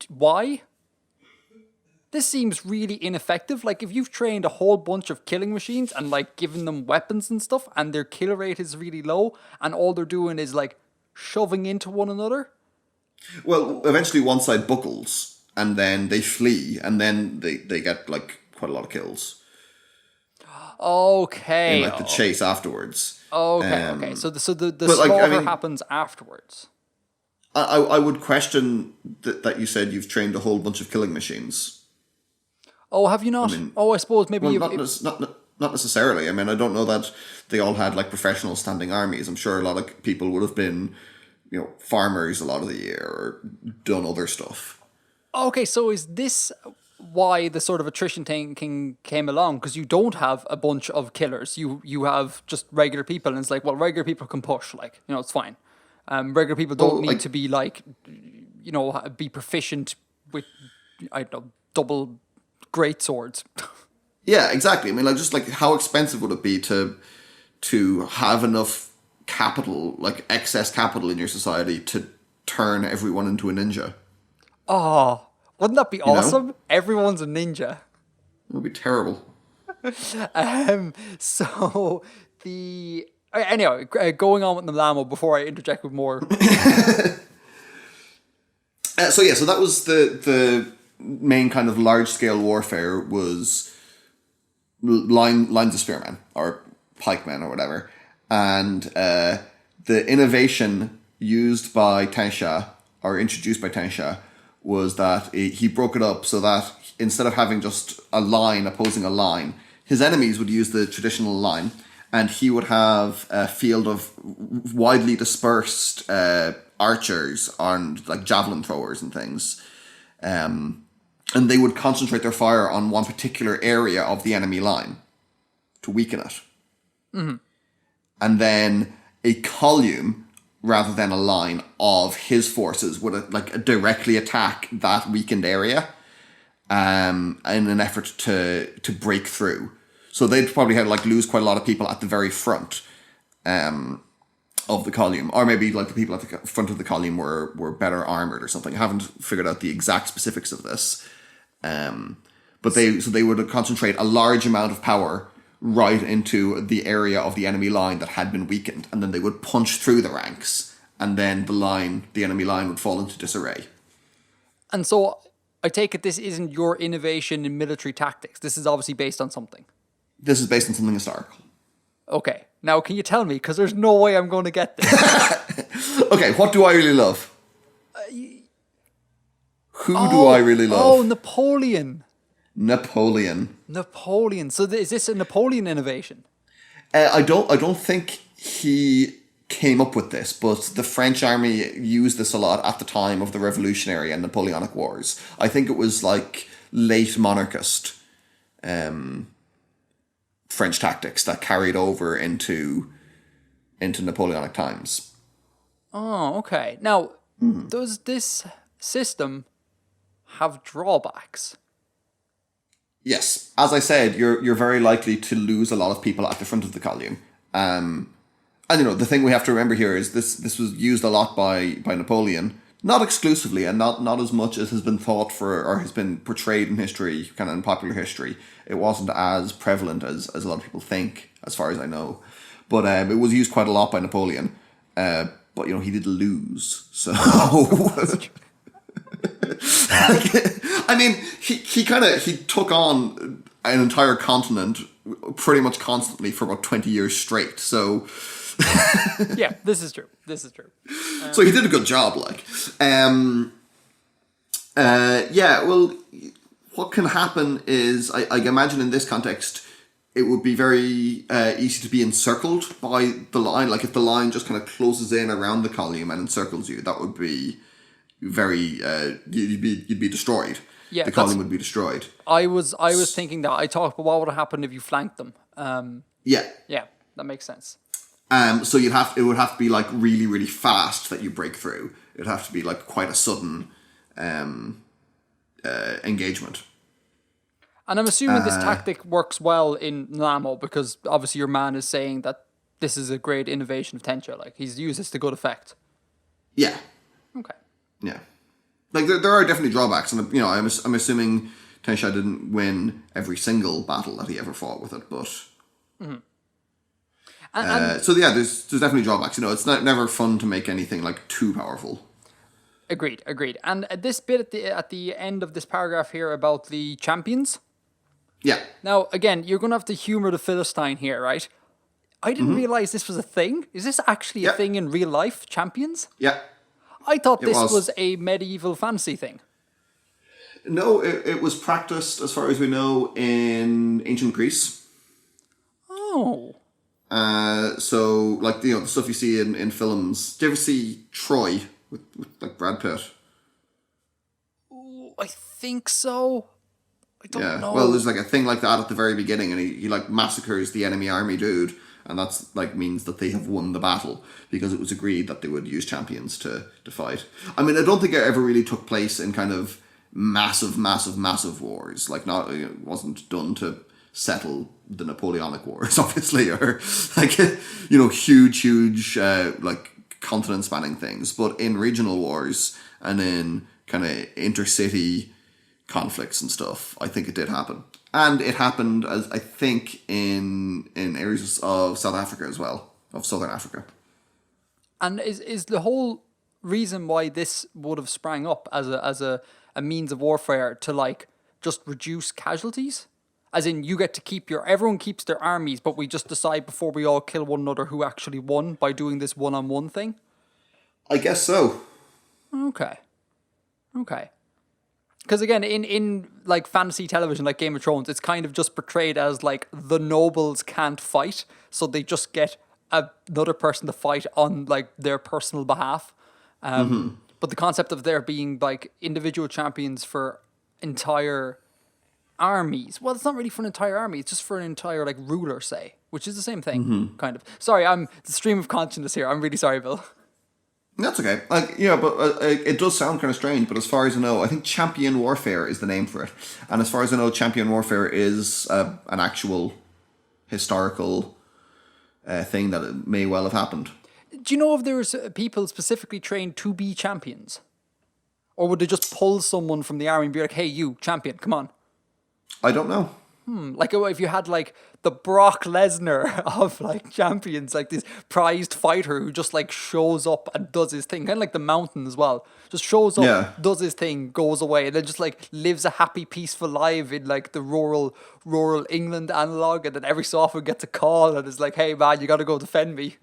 why? This seems really ineffective. Like, if you've trained a whole bunch of killing machines and like given them weapons and stuff, and their kill rate is really low, and all they're doing is like shoving into one another. Well, eventually one side buckles, and then they flee, and then they get like quite a lot of kills. Okay. In like the chase afterwards. Okay. So the slaughter happens afterwards. I would question that you said you've trained a whole bunch of killing machines. Oh, have you not? I suppose maybe not necessarily. I mean, I don't know that they all had like professional standing armies. I'm sure a lot of people would have been, farmers a lot of the year or done other stuff. Okay, so is this why the sort of attrition thing came along? Because you don't have a bunch of killers. You have just regular people, and it's like, well, regular people can push. Like, it's fine. Regular people don't need to be like, be proficient with, I don't know, double great swords. Yeah, exactly. I mean, like, just like how expensive would it be to have enough capital, like excess capital in your society to turn everyone into a ninja? Oh, wouldn't that be awesome? Everyone's a ninja. It would be terrible. So anyway, going on with the Lamo before I interject with more. So that was the main kind of large scale warfare, was lines of spearmen or pikemen or whatever, and the innovation used by Tansha, or introduced by Tansha, was that he broke it up so that instead of having just a line opposing a line, his enemies would use the traditional line, and he would have a field of widely dispersed archers and like javelin throwers and things. And they would concentrate their fire on one particular area of the enemy line to weaken it. Mm-hmm. And then a column, rather than a line, of his forces would like directly attack that weakened area in an effort to break through. So they'd probably have like lose quite a lot of people at the very front of the column, or maybe like the people at the front of the column were better armored or something. I haven't figured out the exact specifics of this, but they would concentrate a large amount of power right into the area of the enemy line that had been weakened, and then they would punch through the ranks, and then the enemy line would fall into disarray. And so I take it this isn't your innovation in military tactics. This is obviously based on something. This is based on something historical. Okay. Now, can you tell me? Because there's no way I'm going to get this. Okay, what do I really love? Who do I really love? Oh, Napoleon. Napoleon. So is this a Napoleon innovation? I don't think he came up with this, but the French army used this a lot at the time of the Revolutionary and Napoleonic Wars. I think it was like late monarchist French tactics that carried over into Napoleonic times. Oh, okay. Now, does this system have drawbacks? Yes, as I said, you're very likely to lose a lot of people at the front of the column. And the thing we have to remember here is this was used a lot by Napoleon, not exclusively, and not as much as has been thought for or has been portrayed in history, kind of in popular history. It wasn't as prevalent as a lot of people think, as far as I know. But it was used quite a lot by Napoleon. But he did lose, so. I mean, he took on an entire continent pretty much constantly for about 20 years straight. So. Yeah, this is true. So he did a good job, like. Yeah, well, what can happen is, I imagine in this context, it would be very easy to be encircled by the line. Like if the line just kind of closes in around the column and encircles you, that would be very, you'd be destroyed. Yeah, the column would be destroyed. I was thinking that. I thought, but what would happen if you flanked them? Yeah, that makes sense. So it would have to be like really, really fast that you break through. It'd have to be like quite a sudden engagement. And I'm assuming this tactic works well in Lamo because obviously your man is saying that this is a great innovation of Tencha. Like he's used this to good effect. Yeah. Okay. Yeah. Like there are definitely drawbacks, and I'm assuming Tencha didn't win every single battle that he ever fought with it, but. Mm-hmm. So yeah, there's definitely drawbacks. It's never fun to make anything like too powerful. Agreed. And this bit at the end of this paragraph here about the champions. Yeah. Now again, you're gonna have to humor the Philistine here, right? I didn't realize this was a thing. Is this actually a thing in real life? Champions? Yeah. I thought this was a medieval fantasy thing. No, it was practiced, as far as we know, in ancient Greece. Oh. So, like, the stuff you see in films. Do you ever see Troy with like, Brad Pitt? Ooh, I think so. I don't know. Well, there's, like, a thing like that at the very beginning, and he like, massacres the enemy army dude, and that's, like, means that they have won the battle, because it was agreed that they would use champions to fight. I mean, I don't think it ever really took place in kind of massive wars. Like, it wasn't done to settle the Napoleonic Wars, obviously, or like huge like continent spanning things, but in regional wars and in kind of intercity conflicts and stuff, I think it did happen, and it happened as I think in areas of South Africa as well, of Southern Africa. And is the whole reason why this would have sprang up as a means of warfare to like just reduce casualties? As in, you get to keep everyone keeps their armies, but we just decide before we all kill one another who actually won by doing this one-on-one thing? I guess so. Okay. Because again, in like fantasy television, like Game of Thrones, it's kind of just portrayed as like the nobles can't fight, so they just get another person to fight on like their personal behalf. But the concept of there being like individual champions for entire armies. Well, it's not really for an entire army. It's just for an entire like ruler, say, which is the same thing, kind of. Sorry, I'm the stream of consciousness here. I'm really sorry, Bill. That's okay. But it does sound kind of strange. But as far as I know, I think champion warfare is the name for it. And as far as I know, champion warfare is an actual historical thing that it may well have happened. Do you know if there was people specifically trained to be champions, or would they just pull someone from the army and be like, "Hey, you champion, come on"? I don't know. Like if you had like the Brock Lesnar of like champions, like this prized fighter who just like shows up and does his thing, kind of like the Mountain as well. Just shows up, does his thing, goes away, and then just like lives a happy, peaceful life in like the rural England analog, and then every so often gets a call and is like, "Hey man, you got to go defend me."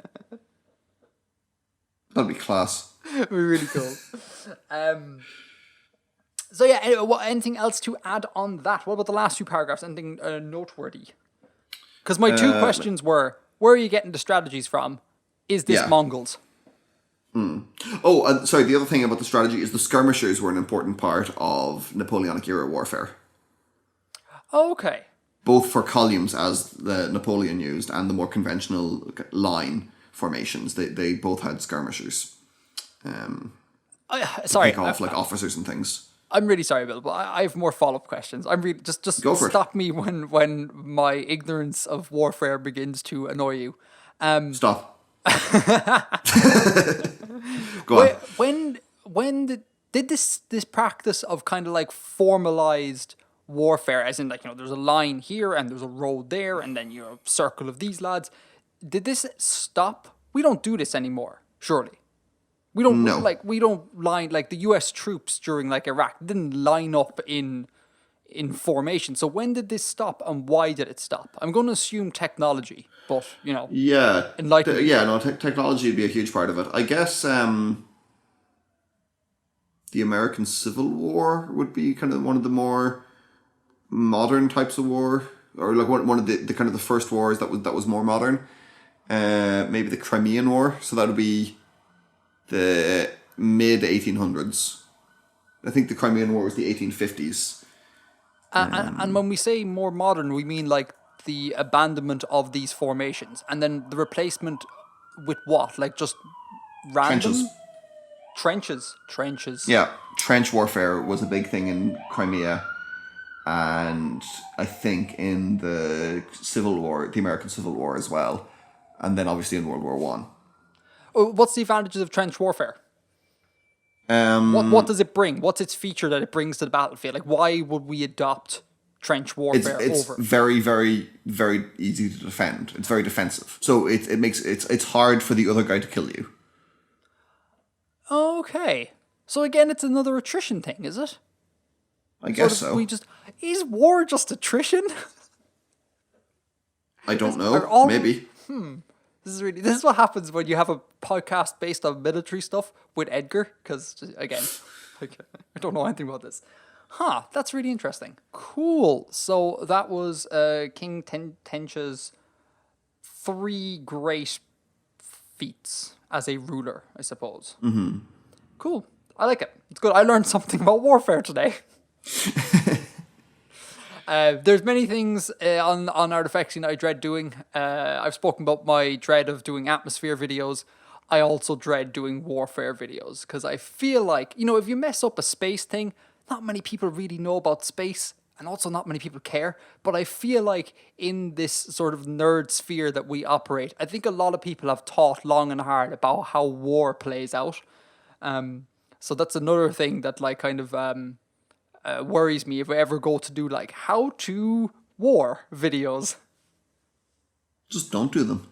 That'd be class. It'd be really cool. So yeah, anyway, anything else to add on that? What about the last two paragraphs? Anything noteworthy? Because my two questions were, where are you getting the strategies from? is this Yeah. Mongols? Oh, sorry, the other thing about the strategy is the skirmishers were an important part of Napoleonic era warfare. Okay. Both for columns, as the Napoleon used, and the more conventional line formations. They both had skirmishers. Sorry, Pick off like officers and things. I'm really sorry, Bill, but I have more follow-up questions. I'm really just Go for it. stop me when my ignorance of warfare begins to annoy you. Stop. Go on. When did this practice of kind of like formalized warfare, as in like, you know, there's a line here and there's a road there and then you're a circle of these lads, did this stop? We don't do this anymore, surely. We don't we don't line like the US troops during like Iraq didn't line up in formation. So when did this stop and why did it stop? I'm going to assume technology, but you know, Yeah. enlighten me. Technology would be a huge part of it. I guess the American Civil War would be kind of one of the more modern types of war, or like one of the kind of the first wars that was more modern. Maybe the Crimean War. So that would be the mid 1800s. I think the Crimean War was the 1850s. And when we say more modern, we mean like the abandonment of these formations and then the replacement with what? Like just random trenches. Yeah, trench warfare was a big thing in Crimea, and I think in the Civil War, the American Civil War as well, and then obviously in World War One. What's the advantages of trench warfare? What does it bring? What's its feature that it brings to the battlefield? Like, why would we adopt trench warfare It's over? very, very, very easy to defend. It's very defensive, so it makes it's hard for the other guy to kill you. Okay, so again, it's another attrition thing, is it? I guess so. Is war just attrition? I don't Are know. all- Maybe. This is what happens when you have a podcast based on military stuff with Edgar. Because again, like, I don't know anything about this. Huh? That's really interesting. Cool. So that was King Tencha's 3 great feats as a ruler, I suppose. Mm-hmm. Cool. I like it. It's good. I learned something about warfare today. There's many things on Artifexian I dread doing. I've spoken about my dread of doing atmosphere videos. I also dread doing warfare videos because I feel like, you know, if you mess up a space thing, not many people really know about space and also not many people care. But I feel like in this sort of nerd sphere that we operate, I think a lot of people have thought long and hard about how war plays out. So that's another thing that like kind of worries me if I ever go to do like how to war videos. Just don't do them.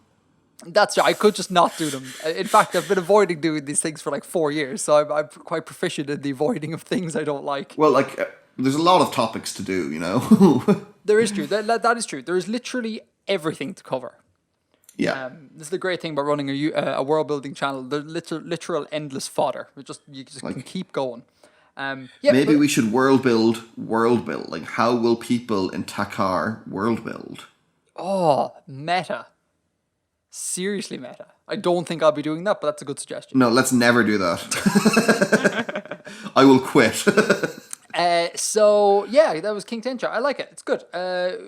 That's right. I could just not do them. In fact, I've been avoiding doing these things for like 4 years, so I'm quite proficient in the avoiding of things I don't like. Well, like there's a lot of topics to do, you know. There is true. That is true. There is literally everything to cover. Yeah. This is the great thing about running a world building channel. There's literal endless fodder. You just can keep going. Maybe we should world build. Like, how will people in Takar world build? Oh, meta. Seriously meta. I don't think I'll be doing that, but that's a good suggestion. No, let's never do that. I will quit. So yeah, that was King Tencha. I like it. It's good.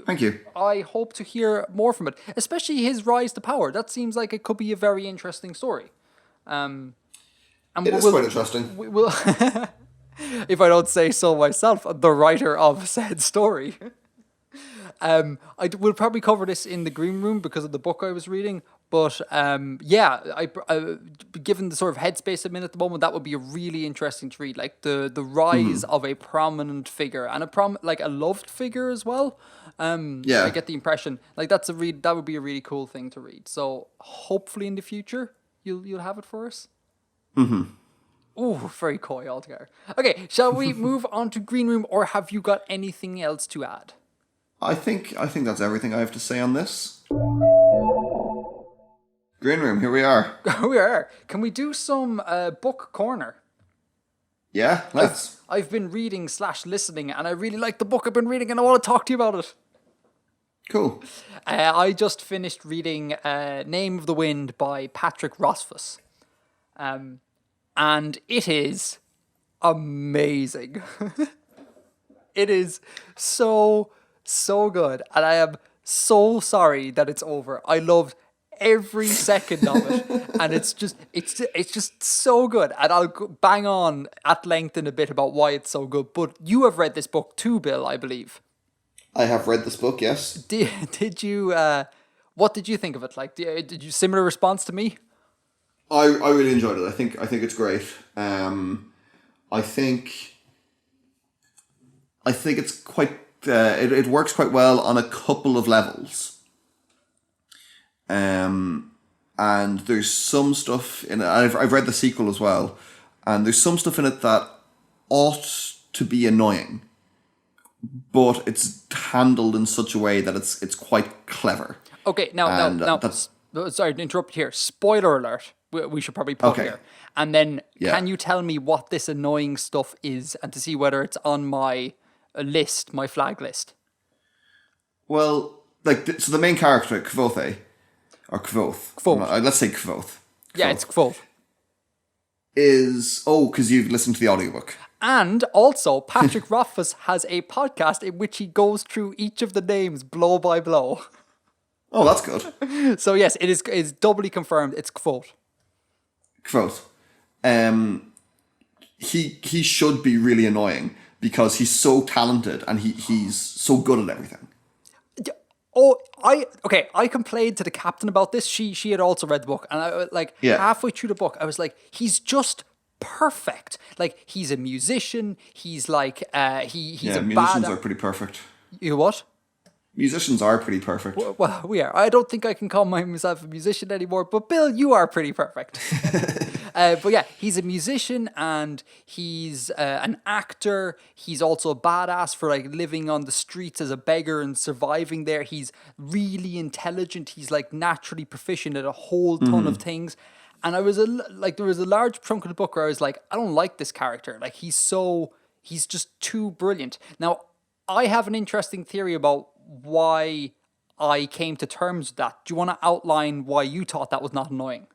Thank you. I hope to hear more from it, especially his rise to power. That seems like it could be a very interesting story. And It is quite interesting. We will, if I don't say so myself, the writer of said story. We'll probably cover this in the green room because of the book I was reading. But I given the sort of headspace I'm in at the moment, that would be a really interesting to read. Like the rise of a prominent figure and a loved figure as well. I get the impression like that would be a really cool thing to read. So hopefully in the future you'll have it for us. Mm-hmm. Ooh, very coy altogether. Okay, shall we move on to green room, or have you got anything else to add? I think that's everything I have to say on this. Green room, here we are. We are. Can we do some book corner? Yeah, let's. I've been reading / listening, and I really like the book I've been reading, and I want to talk to you about it. Cool. I just finished reading Name of the Wind by Patrick Rothfuss. And it is amazing. It is so, so good. And I am so sorry that it's over. I loved every second of it. And it's just so good. And I'll bang on at length in a bit about why it's so good. But you have read this book too, Bill, I believe. I have read this book, yes. Did you, what did you think of it? Like, did you similar response to me? I really enjoyed it. I think it's great. I think it's quite. It works quite well on a couple of levels. And there's some stuff in it. I've read the sequel as well, and there's some stuff in it that ought to be annoying, but it's handled in such a way that it's quite clever. Okay, now, sorry to interrupt here. Spoiler alert. We should probably put here. And then can you tell me what this annoying stuff is and to see whether it's on my list, my flag list? Well, so the main character, Kvothe, or Kvoth. Kvothe. Let's say Kvoth. Yeah, it's Kvothe. Is, because you've listened to the audiobook. And also, Patrick Rothfuss has a podcast in which he goes through each of the names blow by blow. Oh, that's good. So yes, it's doubly confirmed. It's Kvothe. Kvothe. He should be really annoying because he's so talented and he's so good at everything. Oh, I complained to the captain about this. She had also read the book, and I halfway through the book, I was like, he's just perfect. Like, he's a musician. He's like he's a musicians are pretty perfect. You what? Musicians are pretty perfect. Well, we are. I don't think I can call myself a musician anymore, but Bill, you are pretty perfect. But yeah, he's a musician and he's an actor. He's also a badass for like living on the streets as a beggar and surviving there. He's really intelligent. He's like naturally proficient at a whole ton of things. And I was there was a large chunk of the book where I was like, I don't like this character. Like he's just too brilliant. Now, I have an interesting theory about why I came to terms with that. Do you want to outline why you thought that was not annoying?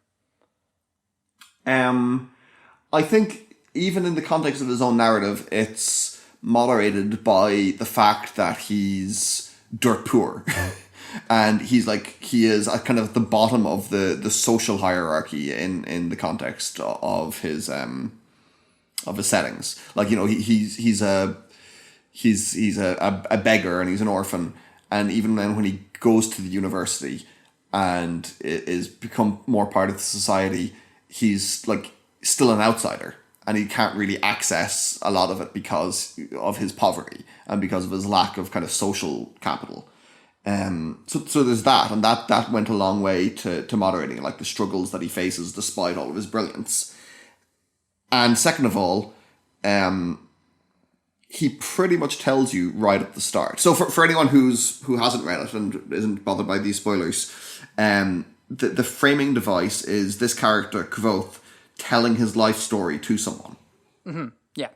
I think even in the context of his own narrative, it's moderated by the fact that he's dirt poor. And he is at kind of the bottom of the social hierarchy in the context of his settings. Like, you know, he's a beggar and he's an orphan, and even then when he goes to the university and is become more part of the society, he's like still an outsider and he can't really access a lot of it because of his poverty and because of his lack of kind of social capital. So there's that, and that went a long way to moderating like the struggles that he faces despite all of his brilliance. And second of all, he pretty much tells you right at the start. So for anyone who hasn't read it and isn't bothered by these spoilers, the framing device is this character, Kvothe, telling his life story to someone. Mm-hmm. Yeah.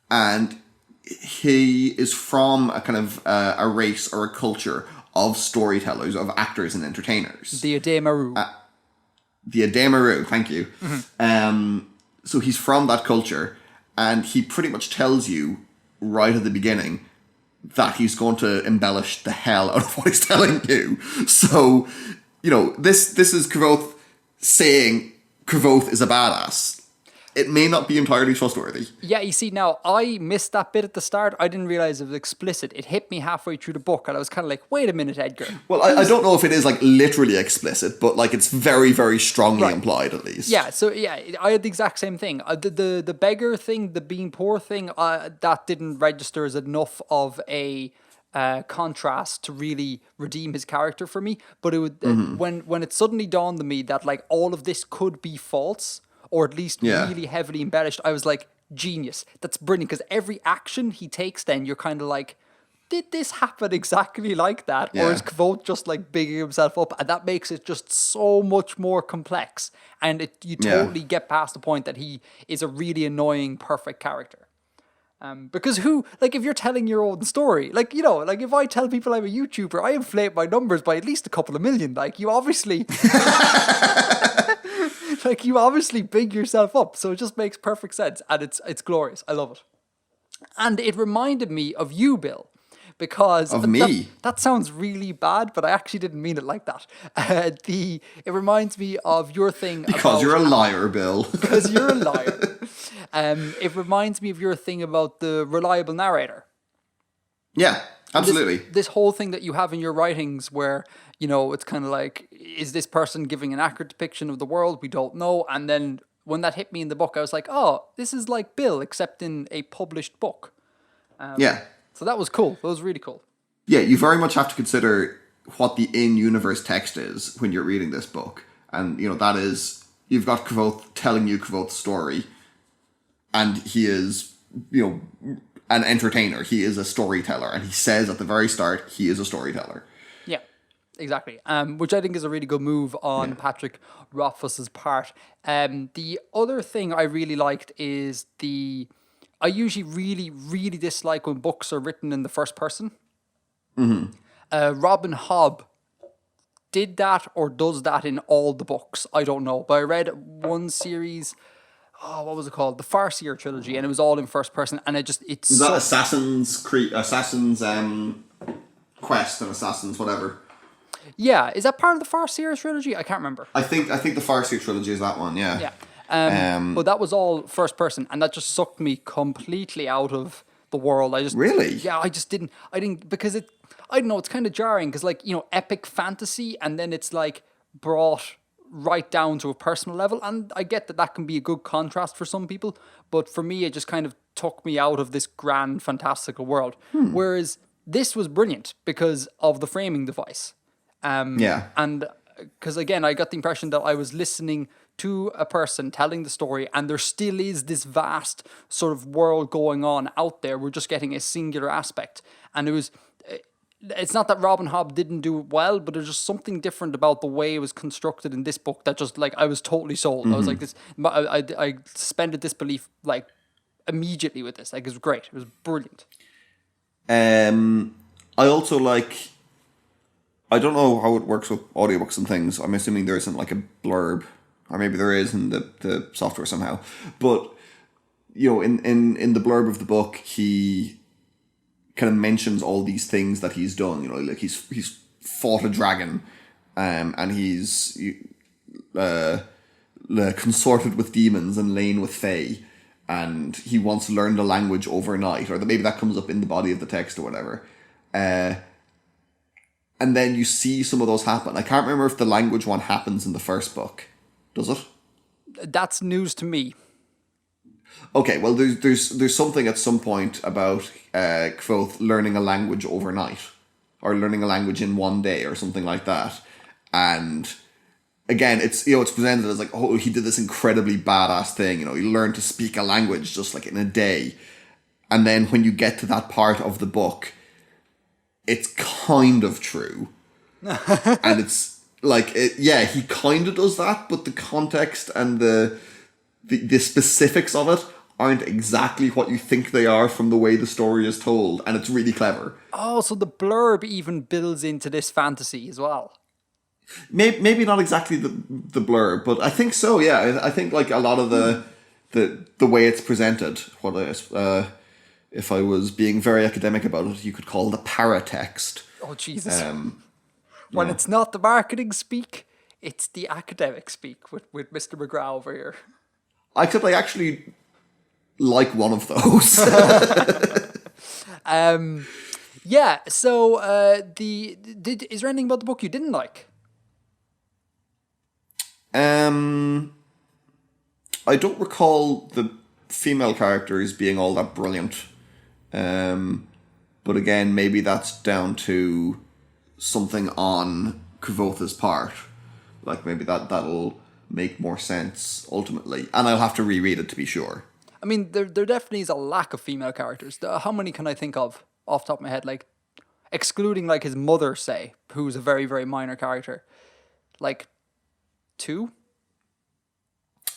And he is from a kind of a race or a culture of storytellers, of actors and entertainers. The Ademaru. The Ademaru, thank you. Mm-hmm. So he's from that culture, and he pretty much tells you right at the beginning that he's going to embellish the hell out of what he's telling you. So, you know, this is Kvothe saying Kvothe is a badass. It may not be entirely trustworthy. Yeah, you see, now, I missed that bit at the start. I didn't realize it was explicit. It hit me halfway through the book, and I was kind of like, wait a minute, Edgar. Well, I don't know if it is, like, literally explicit, but, like, it's very, very strongly implied, at least. Yeah, so, yeah, I had the exact same thing. The beggar thing, the being poor thing, that didn't register as enough of a contrast to really redeem his character for me. But it would when it suddenly dawned on me that, like, all of this could be false, or at least really heavily embellished, I was like, genius. That's brilliant, because every action he takes then, you're kind of like, did this happen exactly like that? Yeah. Or is Kvothe just like bigging himself up? And that makes it just so much more complex. And you totally get past the point that he is a really annoying, perfect character. Because if you're telling your own story, if I tell people I'm a YouTuber, I inflate my numbers by at least a couple of million. Like, you obviously, you obviously big yourself up. So it just makes perfect sense. And it's glorious. I love it. And it reminded me of you, Bill, because Of me? that sounds really bad, but I actually didn't mean it like that. It reminds me of your thing Because you're a liar, Bill. because you're a liar. It reminds me of your thing about the reliable narrator. Yeah, absolutely. This whole thing that you have in your writings where, it's kind of like, is this person giving an accurate depiction of the world? We don't know. And then when that hit me in the book, I was like, oh, this is like Bill, except in a published book. Yeah. So that was cool. That was really cool. Yeah, you very much have to consider what the in-universe text is when you're reading this book. And, that is, you've got Kvothe telling you Kvothe's story. And he is, an entertainer. He is a storyteller. And he says at the very start, he is a storyteller. Yeah, exactly. Which I think is a really good move on Patrick Rothfuss's part. The other thing I really liked is I usually really, really dislike when books are written in the first person. Mm-hmm. Robin Hobb did that or does that in all the books. I don't know. But I read one series, what was it called? The Farseer trilogy, and it was all in first person. And it's Is that Assassin's Quest and Assassin's whatever? Yeah, is that part of the Farseer trilogy? I can't remember. I think the Farseer trilogy is that one, yeah. Yeah. But that was all first person, and that just sucked me completely out of the world. Really? Yeah, I didn't because I don't know, it's kind of jarring because epic fantasy, and then it's like brought right down to a personal level, and I get that can be a good contrast for some people, but for me it just kind of took me out of this grand fantastical world. Whereas this was brilliant because of the framing device. Yeah. And because again, I got the impression that I was listening to a person telling the story, and there still is this vast sort of world going on out there. We're just getting a singular aspect. And it's not that Robin Hobb didn't do it well, but there's just something different about the way it was constructed in this book that just I was totally sold. I was like this, I suspended disbelief immediately with this. It was great. It was brilliant. I also I don't know how it works with audiobooks and things. I'm assuming there isn't a blurb, or maybe there is in the software somehow. But in the blurb of the book, he kind of mentions all these things that he's done. He's fought a dragon, and he's consorted with demons and lain with fae, and he wants to learn the language overnight, or maybe that comes up in the body of the text or whatever. And then you see some of those happen. I can't remember if the language one happens in the first book. Does it? That's news to me. Okay, well, there's something at some point about Kvothe learning a language overnight, or learning a language in one day, or something like that. And again, it's presented as he did this incredibly badass thing. He learned to speak a language just in a day. And then when you get to that part of the book, it's kind of true. And it's he kind of does that, but the context and the specifics of it aren't exactly what you think they are from the way the story is told, and it's really clever. Oh, so the blurb even builds into this fantasy as well. Maybe not exactly the blurb, but I think so. Yeah, I think a lot of the way it's presented, if I was being very academic about it, you could call the paratext. Oh, Jesus. When it's not the marketing speak, it's the academic speak with Mr. McGraw over here. Except I actually like one of those. Yeah, so is there anything about the book you didn't like? I don't recall the female characters being all that brilliant. But again, maybe that's down to something on Kvothe's part. Maybe that'll make more sense ultimately. And I'll have to reread it to be sure. I mean, there definitely is a lack of female characters. How many can I think of off the top of my head? Excluding his mother, say, who's a very, very minor character. 2?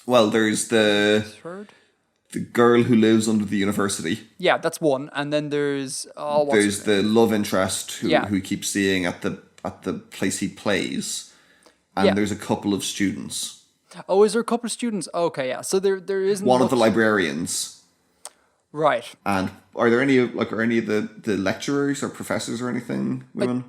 Well, there's the... Third? the girl who lives under the university. Yeah, that's one. And then there's There's the love interest who Yeah. he keeps seeing at the place he plays, and Yeah. there's a couple of students. Oh, is there a couple of students? Okay, yeah. So there isn't One much... of the librarians. Right. And are there any of the lecturers or professors or anything women?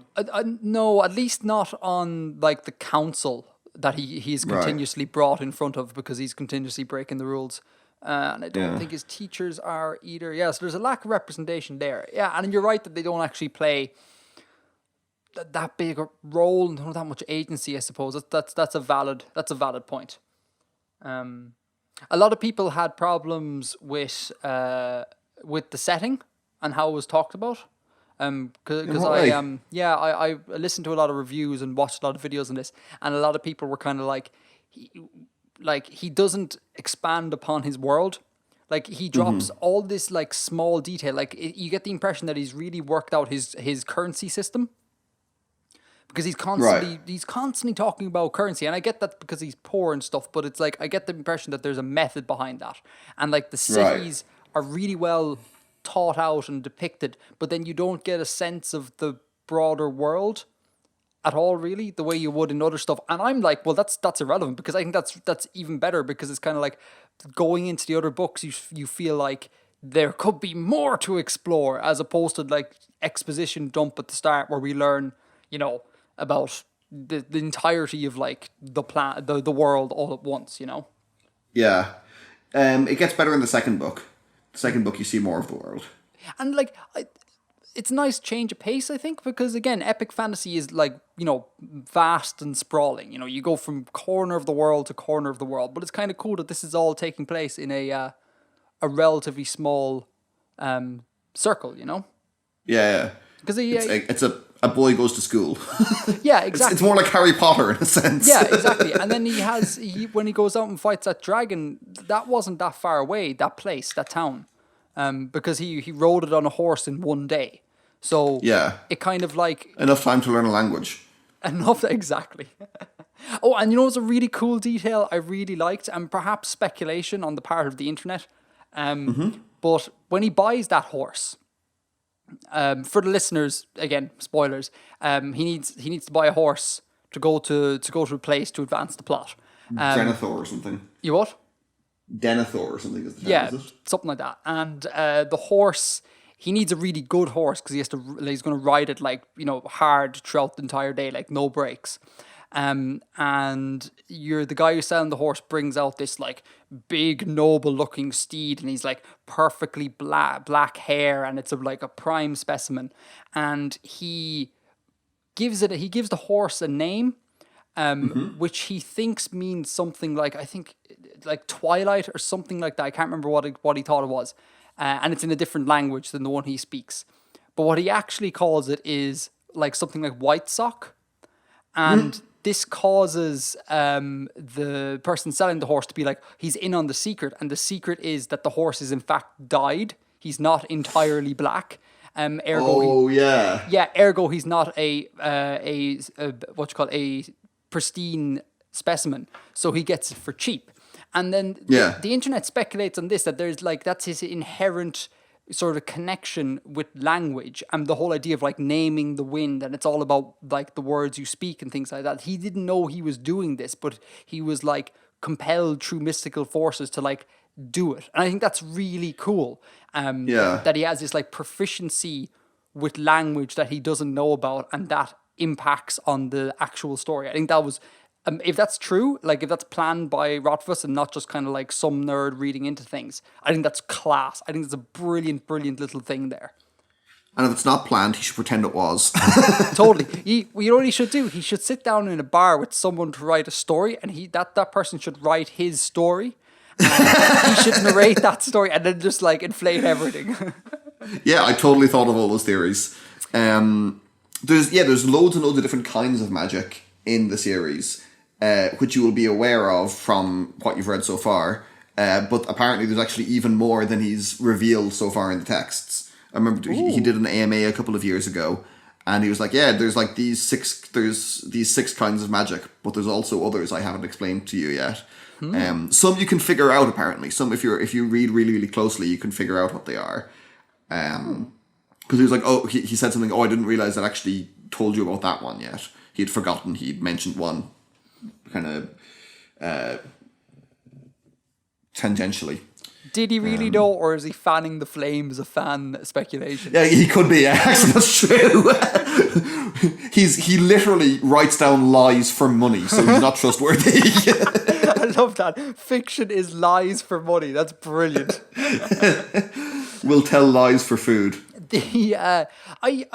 No, at least not on like the council that he's Right. continuously brought in front of, because he's continuously breaking the rules. And I don't Yeah. think his teachers are either. Yeah, so there's a lack of representation there. Yeah, and you're right that they don't actually play that big a role and don't have that much agency, I suppose. That's a valid point. A lot of people had problems with the setting and how it was talked about. Because I listened to a lot of reviews and watched a lot of videos on this, and a lot of people were kind of like he doesn't expand upon his world. Like he drops all this like small detail. Like you get the impression that he's really worked out his currency system, because he's constantly talking about currency, and I get that because he's poor and stuff. But it's like I get the impression that there's a method behind that, and like the cities are really well thought out and depicted, but then you don't get a sense of the broader world at all, really, the way you would in other stuff. And I'm like, well, that's irrelevant, because I think that's even better, because it's kind of like going into the other books, you feel like there could be more to explore, as opposed to like exposition dump at the start where we learn, about the entirety of like the world all at once, Yeah. It gets better in the second book. The second book, you see more of the world. And like, it's a nice change of pace, I think, because again, epic fantasy is like, vast and sprawling. You go from corner of the world to corner of the world, but it's kind of cool that this is all taking place in a relatively small circle, Yeah. Because It's a boy goes to school. Yeah, exactly. It's more like Harry Potter in a sense. Yeah, exactly. And then when he goes out and fights that dragon, that wasn't that far away, that place, that town. Because he rode it on a horse in one day. So yeah, it kind of like... enough time to learn a language. Exactly. Oh, and it's a really cool detail I really liked, and perhaps speculation on the part of the internet. But when he buys that horse... for the listeners, again, spoilers. He needs to buy a horse to go to a place to advance the plot. Denethor or something. You what? Denethor or something is the town, is it? Something like that. And the horse, he needs a really good horse, because he's going to ride it like hard throughout the entire day, like no breaks. And the guy who's selling the horse brings out this like big noble looking steed, and he's like perfectly black hair, and it's like a prime specimen, and he gives the horse a name, which he thinks means something like, I think like Twilight or something like that. I can't remember what he thought it was, and it's in a different language than the one he speaks. But what he actually calls it is like something like White Sock, and this causes the person selling the horse to be like, he's in on the secret, and the secret is that the horse is in fact dyed. He's not entirely black. Ergo, ergo he's not a pristine specimen, so he gets it for cheap. And then the internet speculates on this, that there's like, that's his inherent sort of connection with language, and the whole idea of like naming the wind, and it's all about like the words you speak and things like that. He didn't know he was doing this, but he was like compelled through mystical forces to like do it. And I think that's really cool. That he has this like proficiency with language that he doesn't know about, and that impacts on the actual story. I think that was, if that's true, like if that's planned by Rothfuss and not just kind of like some nerd reading into things, I think that's class. I think it's a brilliant little thing there. And if it's not planned, he should pretend it was. Totally. You know what he should do? He should sit down in a bar with someone to write a story, and that person should write his story. He should narrate that story and then just like inflate everything. Yeah, I totally thought of all those theories. There's loads and loads of different kinds of magic in the series, which you will be aware of from what you've read so far. But apparently there's actually even more than he's revealed so far in the texts. I remember he did an AMA a couple of years ago, And he was like, yeah, there's these six kinds of magic, but there's also others I haven't explained to you yet. Some you can figure out apparently. Some if you read really, really closely, you can figure out what they are. Because he was like, he said something, I didn't realize I actually told you about that one yet. He'd forgotten he'd mentioned one kind of tangentially. Did he really know, or is he fanning the flames of fan speculation? Yeah, he could be. Actually, that's true. He literally writes down lies for money, so he's not trustworthy. I love that. Fiction is lies for money. That's brilliant. We'll tell lies for food. I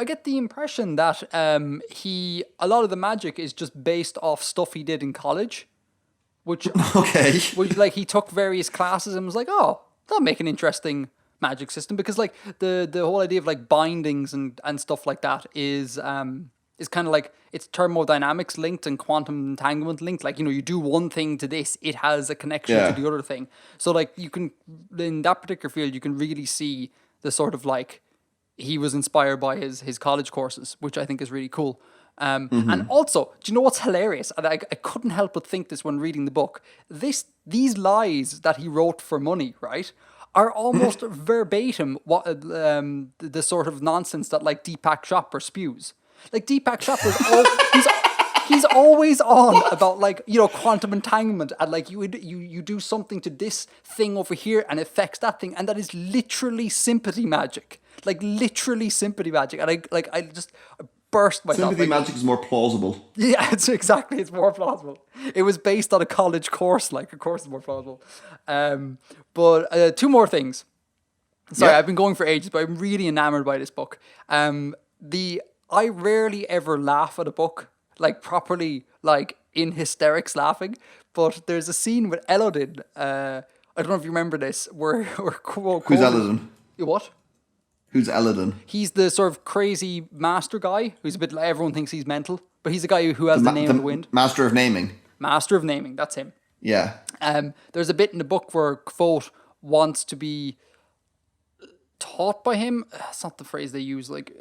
get the impression that a lot of the magic is just based off stuff he did in college. Which like he took various classes and was like, oh, that'll make an interesting magic system, because like the whole idea of like bindings and stuff like that is kind of like it's thermodynamics linked and quantum entanglement linked. Like, you do one thing to this, it has a connection to the other thing. So like you can, in that particular field, you can really see the sort of like he was inspired by his college courses, which I think is really cool. And also, do you know what's hilarious? And I couldn't help but think this when reading the book. These lies that he wrote for money, right, are almost verbatim what the sort of nonsense that like Deepak Chopra spews. Like Deepak Chopra he's always on about like quantum entanglement, and like you do something to this thing over here and it affects that thing, and that is literally sympathy magic. Like literally sympathy magic, and I just burst myself. Sympathy magic is more plausible. Yeah, it's more plausible. It was based on a college course, like of course it's more plausible. But two more things. Sorry, I've been going for ages, but I'm really enamored by this book. I rarely ever laugh at a book, like properly, like in hysterics laughing. But there's a scene with Elodin. I don't know if you remember this, where Who's Elodin? What? Who's Elodin? He's the sort of crazy master guy who's a bit like, everyone thinks he's mental, but he's the guy who has the name of the wind. Master of naming. Master of naming, that's him. Yeah. There's a bit in the book where Kvothe wants to be taught by him. That's not the phrase they use. Like,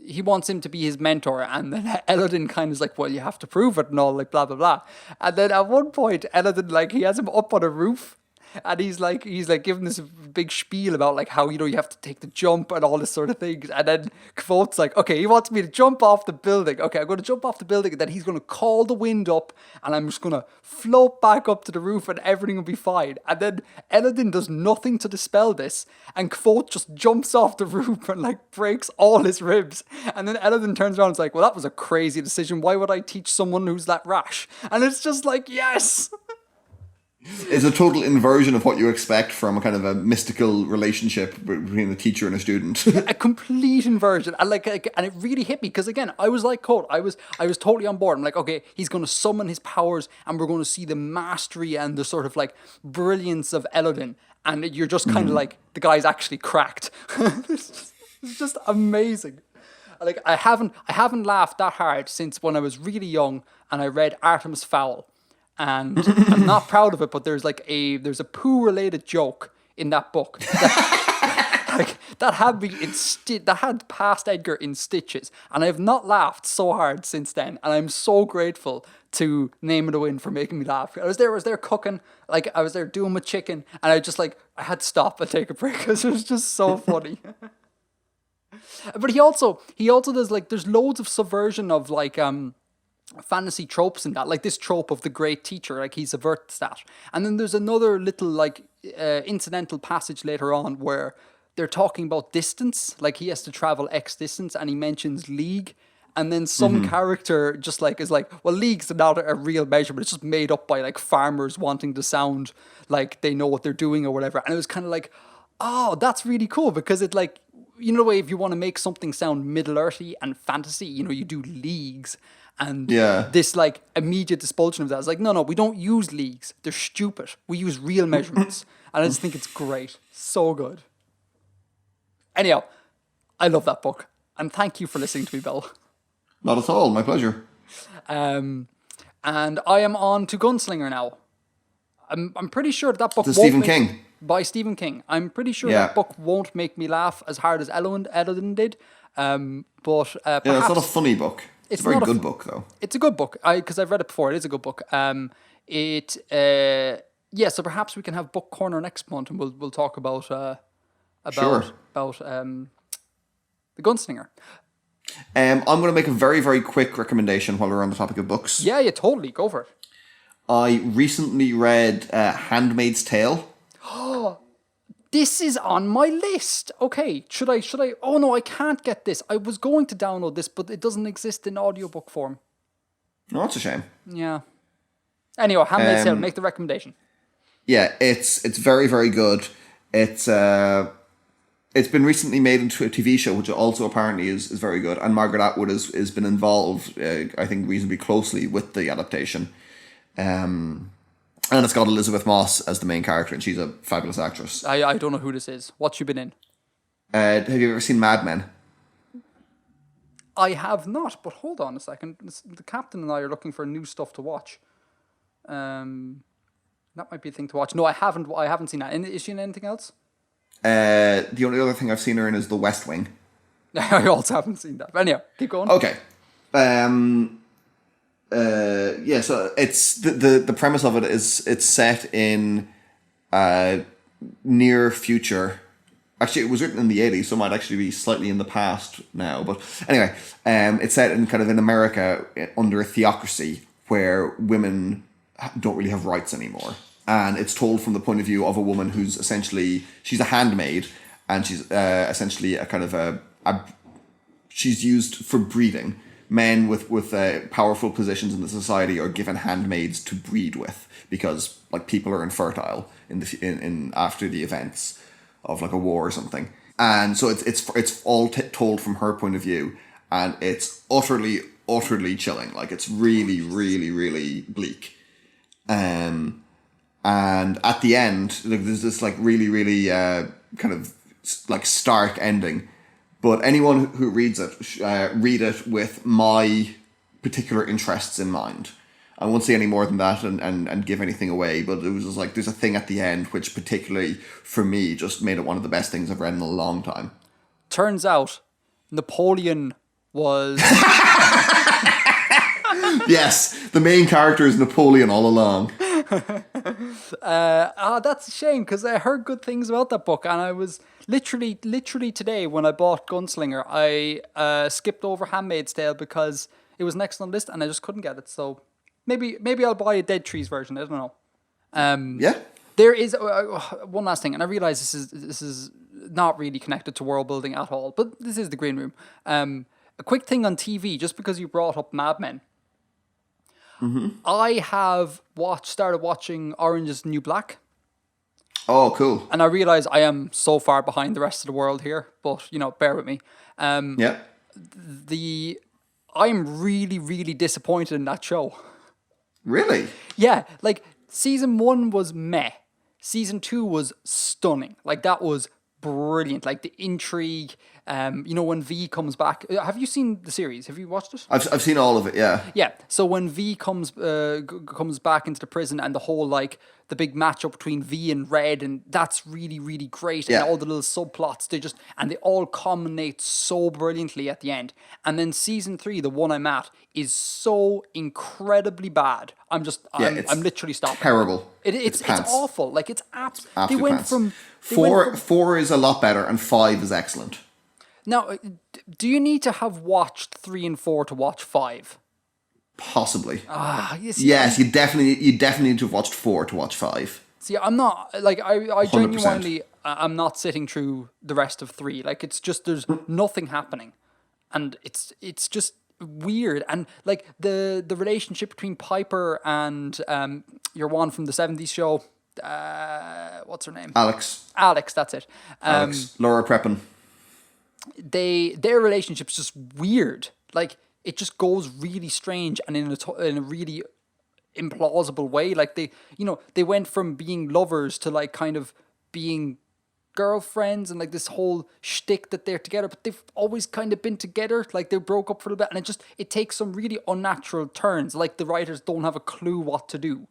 he wants him to be his mentor, and then Elodin kind of is like, well, you have to prove it and all, like, blah, blah, blah. And then at one point, Elodin, like, he has him up on a roof, and he's like giving this big spiel about like how you have to take the jump and all this sort of things. And then Kvothe's like, okay, he wants me to jump off the building. Okay, I'm going to jump off the building, and then he's going to call the wind up, and I'm just going to float back up to the roof, and everything will be fine. And then Elodin does nothing to dispel this, and Kvothe just jumps off the roof and like breaks all his ribs. And then Elodin turns around and is like, well, that was a crazy decision. Why would I teach someone who's that rash? And it's just like, yes. It's a total inversion of what you expect from a kind of a mystical relationship between a teacher and a student. A complete inversion, and and it really hit me, because again, I was like Cole, I was totally on board. I'm like, okay, he's going to summon his powers, and we're going to see the mastery and the sort of like brilliance of Elodin, and you're just kind of like, the guy's actually cracked. It's just amazing. Like I haven't laughed that hard since when I was really young and I read Artemis Fowl. And I'm not proud of it, but there's a poo related joke in that book that had passed Edgar in stitches, and I have not laughed so hard since then. And I'm so grateful to Name of the Wind for making me laugh. I was there cooking, like I was there doing my chicken, and I had to stop and take a break because it was just so funny. But he also does like, there's loads of subversion of like fantasy tropes in that, like this trope of the great teacher, like he subverts that. And then there's another little like incidental passage later on where they're talking about distance, like he has to travel X distance, and he mentions league, and then some character just like is like, well, league's not a real measurement, it's just made up by like farmers wanting to sound like they know what they're doing or whatever. And it was kind of like, oh, that's really cool, because it like, the way if you want to make something sound Middle-earthy and fantasy, you do leagues. And this like immediate expulsion of that is like, no, we don't use leagues. They're stupid. We use real measurements. And I just think it's great. So good. Anyhow, I love that book. And thank you for listening to me, Bill. Not at all. My pleasure. And I am on to Gunslinger now. I'm pretty sure that book Stephen King. By Stephen King. I'm pretty sure that book won't make me laugh as hard as Elodin did. But Yeah, perhaps it's not a funny book. It's a very not good book, though. it's a good book. Because I've read it before. It is a good book. So perhaps we can have book corner next month, and we'll talk about Sure. the Gunslinger. I'm going to make a very, very quick recommendation while we're on the topic of books. Yeah, totally go for it. I recently read Handmaid's Tale. This is on my list. Okay, should I? Oh no, I can't get this. I was going to download this, but it doesn't exist in audiobook form. No, that's a shame. Yeah. Anyway, Handmaid's Tale, make the recommendation. Yeah, it's very, very good. It's been recently made into a TV show, which also apparently is very good. And Margaret Atwood has been involved, I think, reasonably closely with the adaptation. And it's got Elizabeth Moss as the main character, and she's a fabulous actress. I don't know who this is. What's she been in? Have you ever seen Mad Men? I have not, but hold on a second. The captain and I are looking for new stuff to watch. That might be a thing to watch. No, I haven't seen that. Is she in anything else? The only other thing I've seen her in is The West Wing. I also haven't seen that. But anyhow, keep going. Okay. So it's the premise of it is it's set in near future. Actually, it was written in the 80s, so it might actually be slightly in the past now. But anyway, it's set in kind of in America under a theocracy where women don't really have rights anymore. And it's told from the point of view of a woman who's essentially, she's a handmaid, and she's essentially a kind of she's used for breeding. Men with powerful positions in the society are given handmaids to breed with because like people are infertile in after the events of like a war or something, and so it's all told from her point of view, and it's utterly chilling. Like it's really really bleak, and at the end like, there's this like really kind of like stark ending. But anyone who reads it, read it with my particular interests in mind. I won't say any more than that and give anything away, but it was just like, there's a thing at the end which particularly, for me, just made it one of the best things I've read in a long time. Turns out, Napoleon was... Yes, the main character is Napoleon all along. That's a shame, because I heard good things about that book, and I was... Literally today when I bought Gunslinger, I skipped over Handmaid's Tale because it was next on the list and I just couldn't get it. So maybe I'll buy a Dead Trees version. I don't know. Yeah. There is one last thing, and I realize this is not really connected to world building at all, but this is the green room. A quick thing on TV, just because you brought up Mad Men. Mm-hmm. I have started watching Orange Is the New Black. Oh, cool. And I realize I am so far behind the rest of the world here, but, bear with me. Yeah. I'm really, really disappointed in that show. Really? Yeah, like, season 1 was meh. Season 2 was stunning. Like, that was brilliant. Like, the intrigue, when V comes back. Have you seen the series? Have you watched it? I've seen all of it, yeah. Yeah, so when V comes back into the prison and the whole, like, the big matchup between V and Red, and that's really, really great. Yeah. And all the little subplots, they all culminate so brilliantly at the end. And then season 3, the one I'm at, is so incredibly bad. I'm literally stopping. Terrible. It's awful. Like, it's Absolute they went pants. from Four is a lot better, and 5 is excellent. Now, do you need to have watched 3 and 4 to watch 5? Possibly. Yes, you definitely need to have watched 4 to watch 5. See, I'm not, like, I 100%. genuinely, I'm not sitting through the rest of 3. Like, it's just, there's nothing happening. And it's just weird. And, like, the relationship between Piper and your one from the 70s show, what's her name? Alex, that's it. Laura Prepon. Their relationship's just weird. Like, it just goes really strange and in a really implausible way. Like, they went from being lovers to, like, kind of being girlfriends and, like, this whole shtick that they're together, but they've always kind of been together. Like, they broke up for a little bit, and it takes some really unnatural turns. Like, the writers don't have a clue what to do,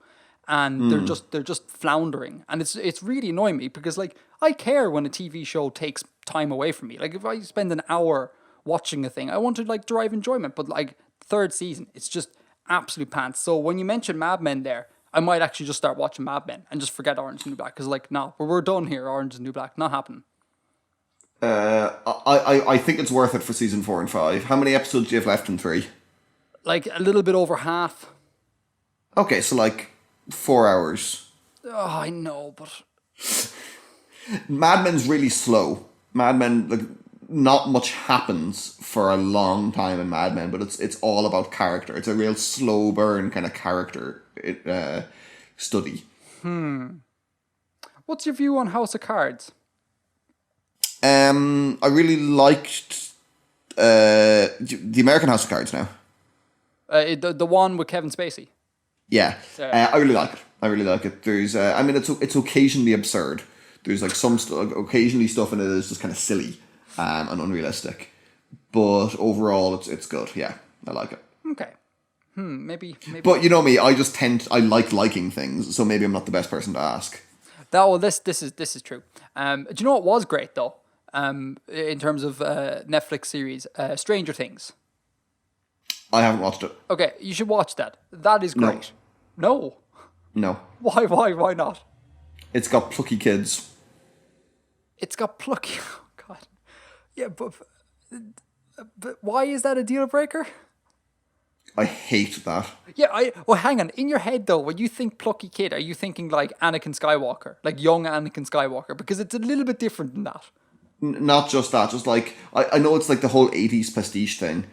and they're just floundering, and it's really annoying me because, like, I care when a TV show takes time away from me. Like, if I spend an hour watching a thing. I want to like derive enjoyment. But like third season, it's just absolute pants. So when you mentioned Mad Men there, I might actually just start watching Mad Men and just forget Orange is the New Black because like no, we're done here. Orange is the New Black, not happening. I think it's worth it for season 4 and 5. How many episodes do you have left in 3? Like a little bit over half. Okay, so like 4 hours. Oh, I know, but Mad Men's really slow. Mad Men, like, not much happens for a long time in Mad Men, but it's all about character. It's a real slow burn kind of character study. What's your view on House of Cards? I really liked the American House of Cards now. The one with Kevin Spacey. Yeah, I really like it. I really like it. There's, I mean, it's occasionally absurd. There's like occasionally stuff in it is just kind of silly and unrealistic, but overall, it's good. Yeah, I like it. Okay. Maybe. But you know me, I just I like liking things, so maybe I'm not the best person to ask. This is true. Do you know what was great though? In terms of Netflix series, Stranger Things. I haven't watched it. Okay, you should watch that. That is great. No. Why not? It's got plucky kids. It's got plucky. Oh God. Yeah, but why is that a deal breaker? I hate that. Yeah, well, hang on. In your head, though, when you think plucky kid, are you thinking like Anakin Skywalker, like young Anakin Skywalker? Because it's a little bit different than that. Not just that, just like I know it's like the whole 80s pastiche thing,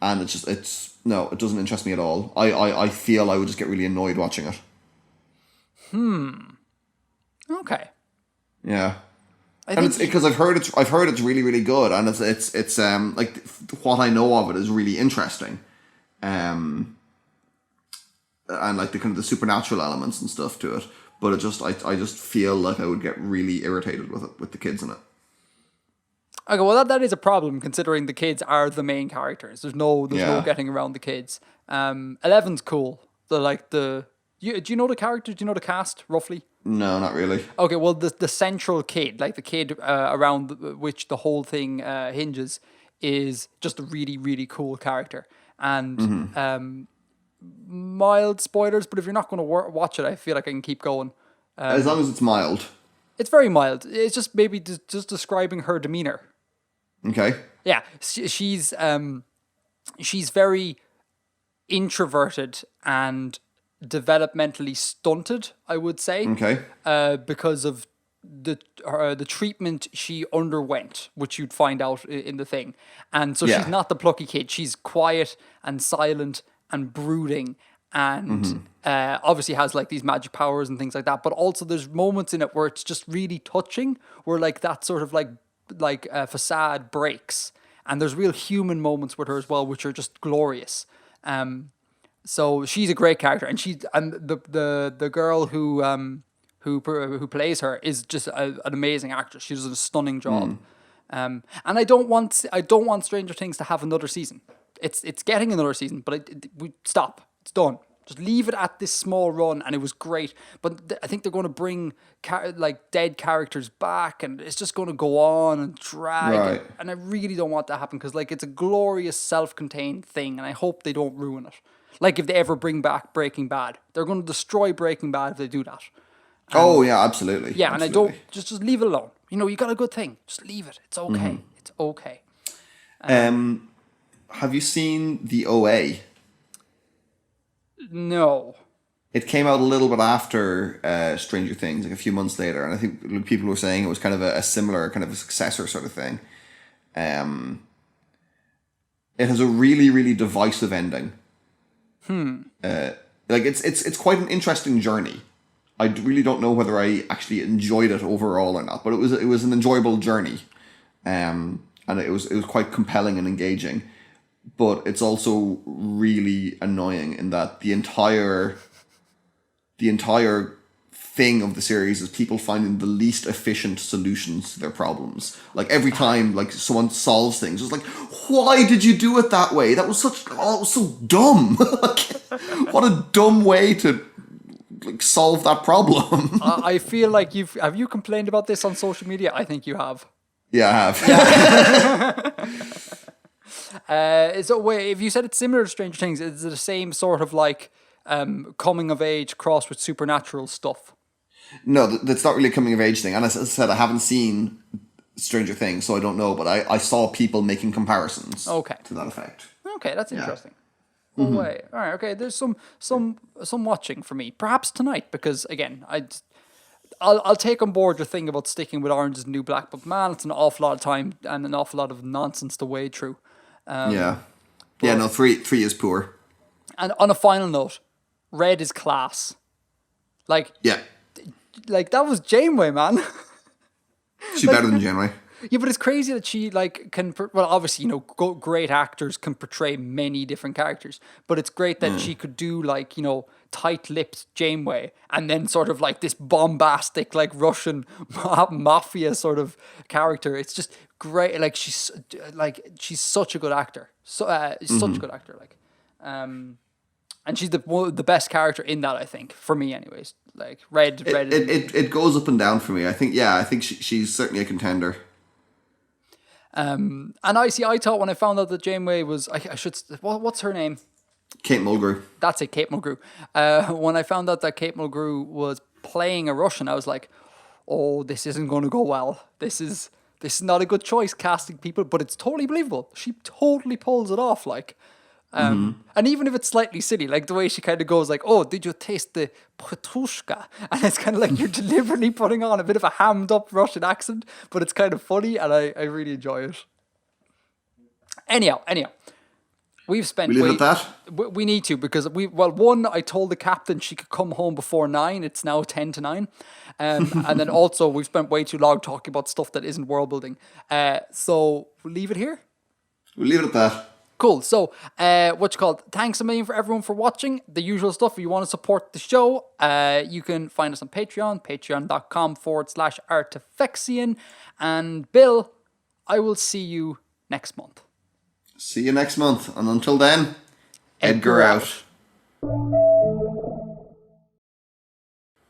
and it doesn't interest me at all. I feel I would just get really annoyed watching it. Okay. Yeah. And it's because I've heard it's really, really good, and it's like what I know of it is really interesting. And like the kind of the supernatural elements and stuff to it, but I just feel like I would get really irritated with it, with the kids in it. Okay, well that is a problem considering the kids are the main characters. There's no getting around the kids. 11's cool. Do you know the characters? Do you know the cast roughly? No, not really. Okay, well the central kid, like the kid around which the whole thing hinges, is just a really, really cool character. And mild spoilers, but if you're not going to watch it, I feel like I can keep going. As long as it's mild. It's very mild. It's just maybe just describing her demeanor. Okay. Yeah, she's very introverted and developmentally stunted, I would say. Okay. Because of the treatment she underwent, which you'd find out in the thing. And so she's not the plucky kid. She's quiet and silent and brooding and obviously has like these magic powers and things like that. But also there's moments in it where it's just really touching, where like that sort of like facade breaks. And there's real human moments with her as well, which are just glorious. So she's a great character, and the girl who plays her is just an amazing actress. She does a stunning job. And I don't want Stranger Things to have another season. It's getting another season, but we stop. It's done. Just leave it at this small run, and it was great. But I think they're going to bring dead characters back, and it's just going to go on and drag. Right. And I really don't want that to happen because it's a glorious self-contained thing, and I hope they don't ruin it. Like if they ever bring back Breaking Bad, they're going to destroy Breaking Bad if they do that. Oh yeah, absolutely. Yeah, absolutely. and I don't just leave it alone. You got a good thing. Just leave it. It's okay. It's okay. Have you seen the OA? No. It came out a little bit after Stranger Things, like a few months later, and I think people were saying it was kind of a similar kind of a successor sort of thing. It has a really, really divisive ending. It's quite an interesting journey. I really don't know whether I actually enjoyed it overall or not, but it was an enjoyable journey, and it was quite compelling and engaging. But it's also really annoying in that the entire thing of the series is people finding the least efficient solutions to their problems. Like every time like someone solves things, it's like, why did you do it that way? That was it was so dumb. What a dumb way to solve that problem. I feel like have you complained about this on social media? I think you have. Yeah, I have. So wait, if you said it's similar to Stranger Things, is it the same sort of like coming of age crossed with supernatural stuff? No, that's not really a coming of age thing. And as I said, I haven't seen Stranger Things, so I don't know. But I saw people making comparisons. Okay. To that effect. Okay, that's interesting. Oh wait, all right. Okay, there's some watching for me. Perhaps tonight, because again, I'll take on board your thing about sticking with Orange is the New Black, but man, it's an awful lot of time and an awful lot of nonsense to wade through. Yeah. No, three is poor. And on a final note, Red is class. Like that was Janeway, man. She's better than Janeway. Yeah, but it's crazy that she can. Well, obviously, great actors can portray many different characters, but it's great that she could do tight-lipped Janeway, and then sort of like this bombastic Russian mafia sort of character. It's just great. Like she's such a good actor. So such a good actor. And she's the best character in that, I think, for me, anyways. Like Red. It goes up and down for me. I think she's certainly a contender. And I thought when I found out that Janeway was, what's her name? Kate Mulgrew. That's it, Kate Mulgrew. When I found out that Kate Mulgrew was playing a Russian, I was like, oh, this isn't going to go well. This is not a good choice casting people, but it's totally believable. She totally pulls it off, and even if it's slightly silly, like the way she kind of goes like, oh, did you taste the petrushka? And it's kind of like you're deliberately putting on a bit of a hammed up Russian accent, but it's kind of funny, and I really enjoy it. Anyhow, we've spent... We leave it at that? We need to, because one, I told the captain she could come home before 9. It's now 10 to 9. And then also we've spent way too long talking about stuff that isn't world building. So we'll leave it here? We'll leave it at that. Cool. So, thanks a million for everyone for watching. The usual stuff. If you want to support the show, you can find us on Patreon, patreon.com/Artifexian. And Bill, I will see you next month. See you next month. And until then, Edgar out.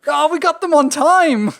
Oh, we got them on time.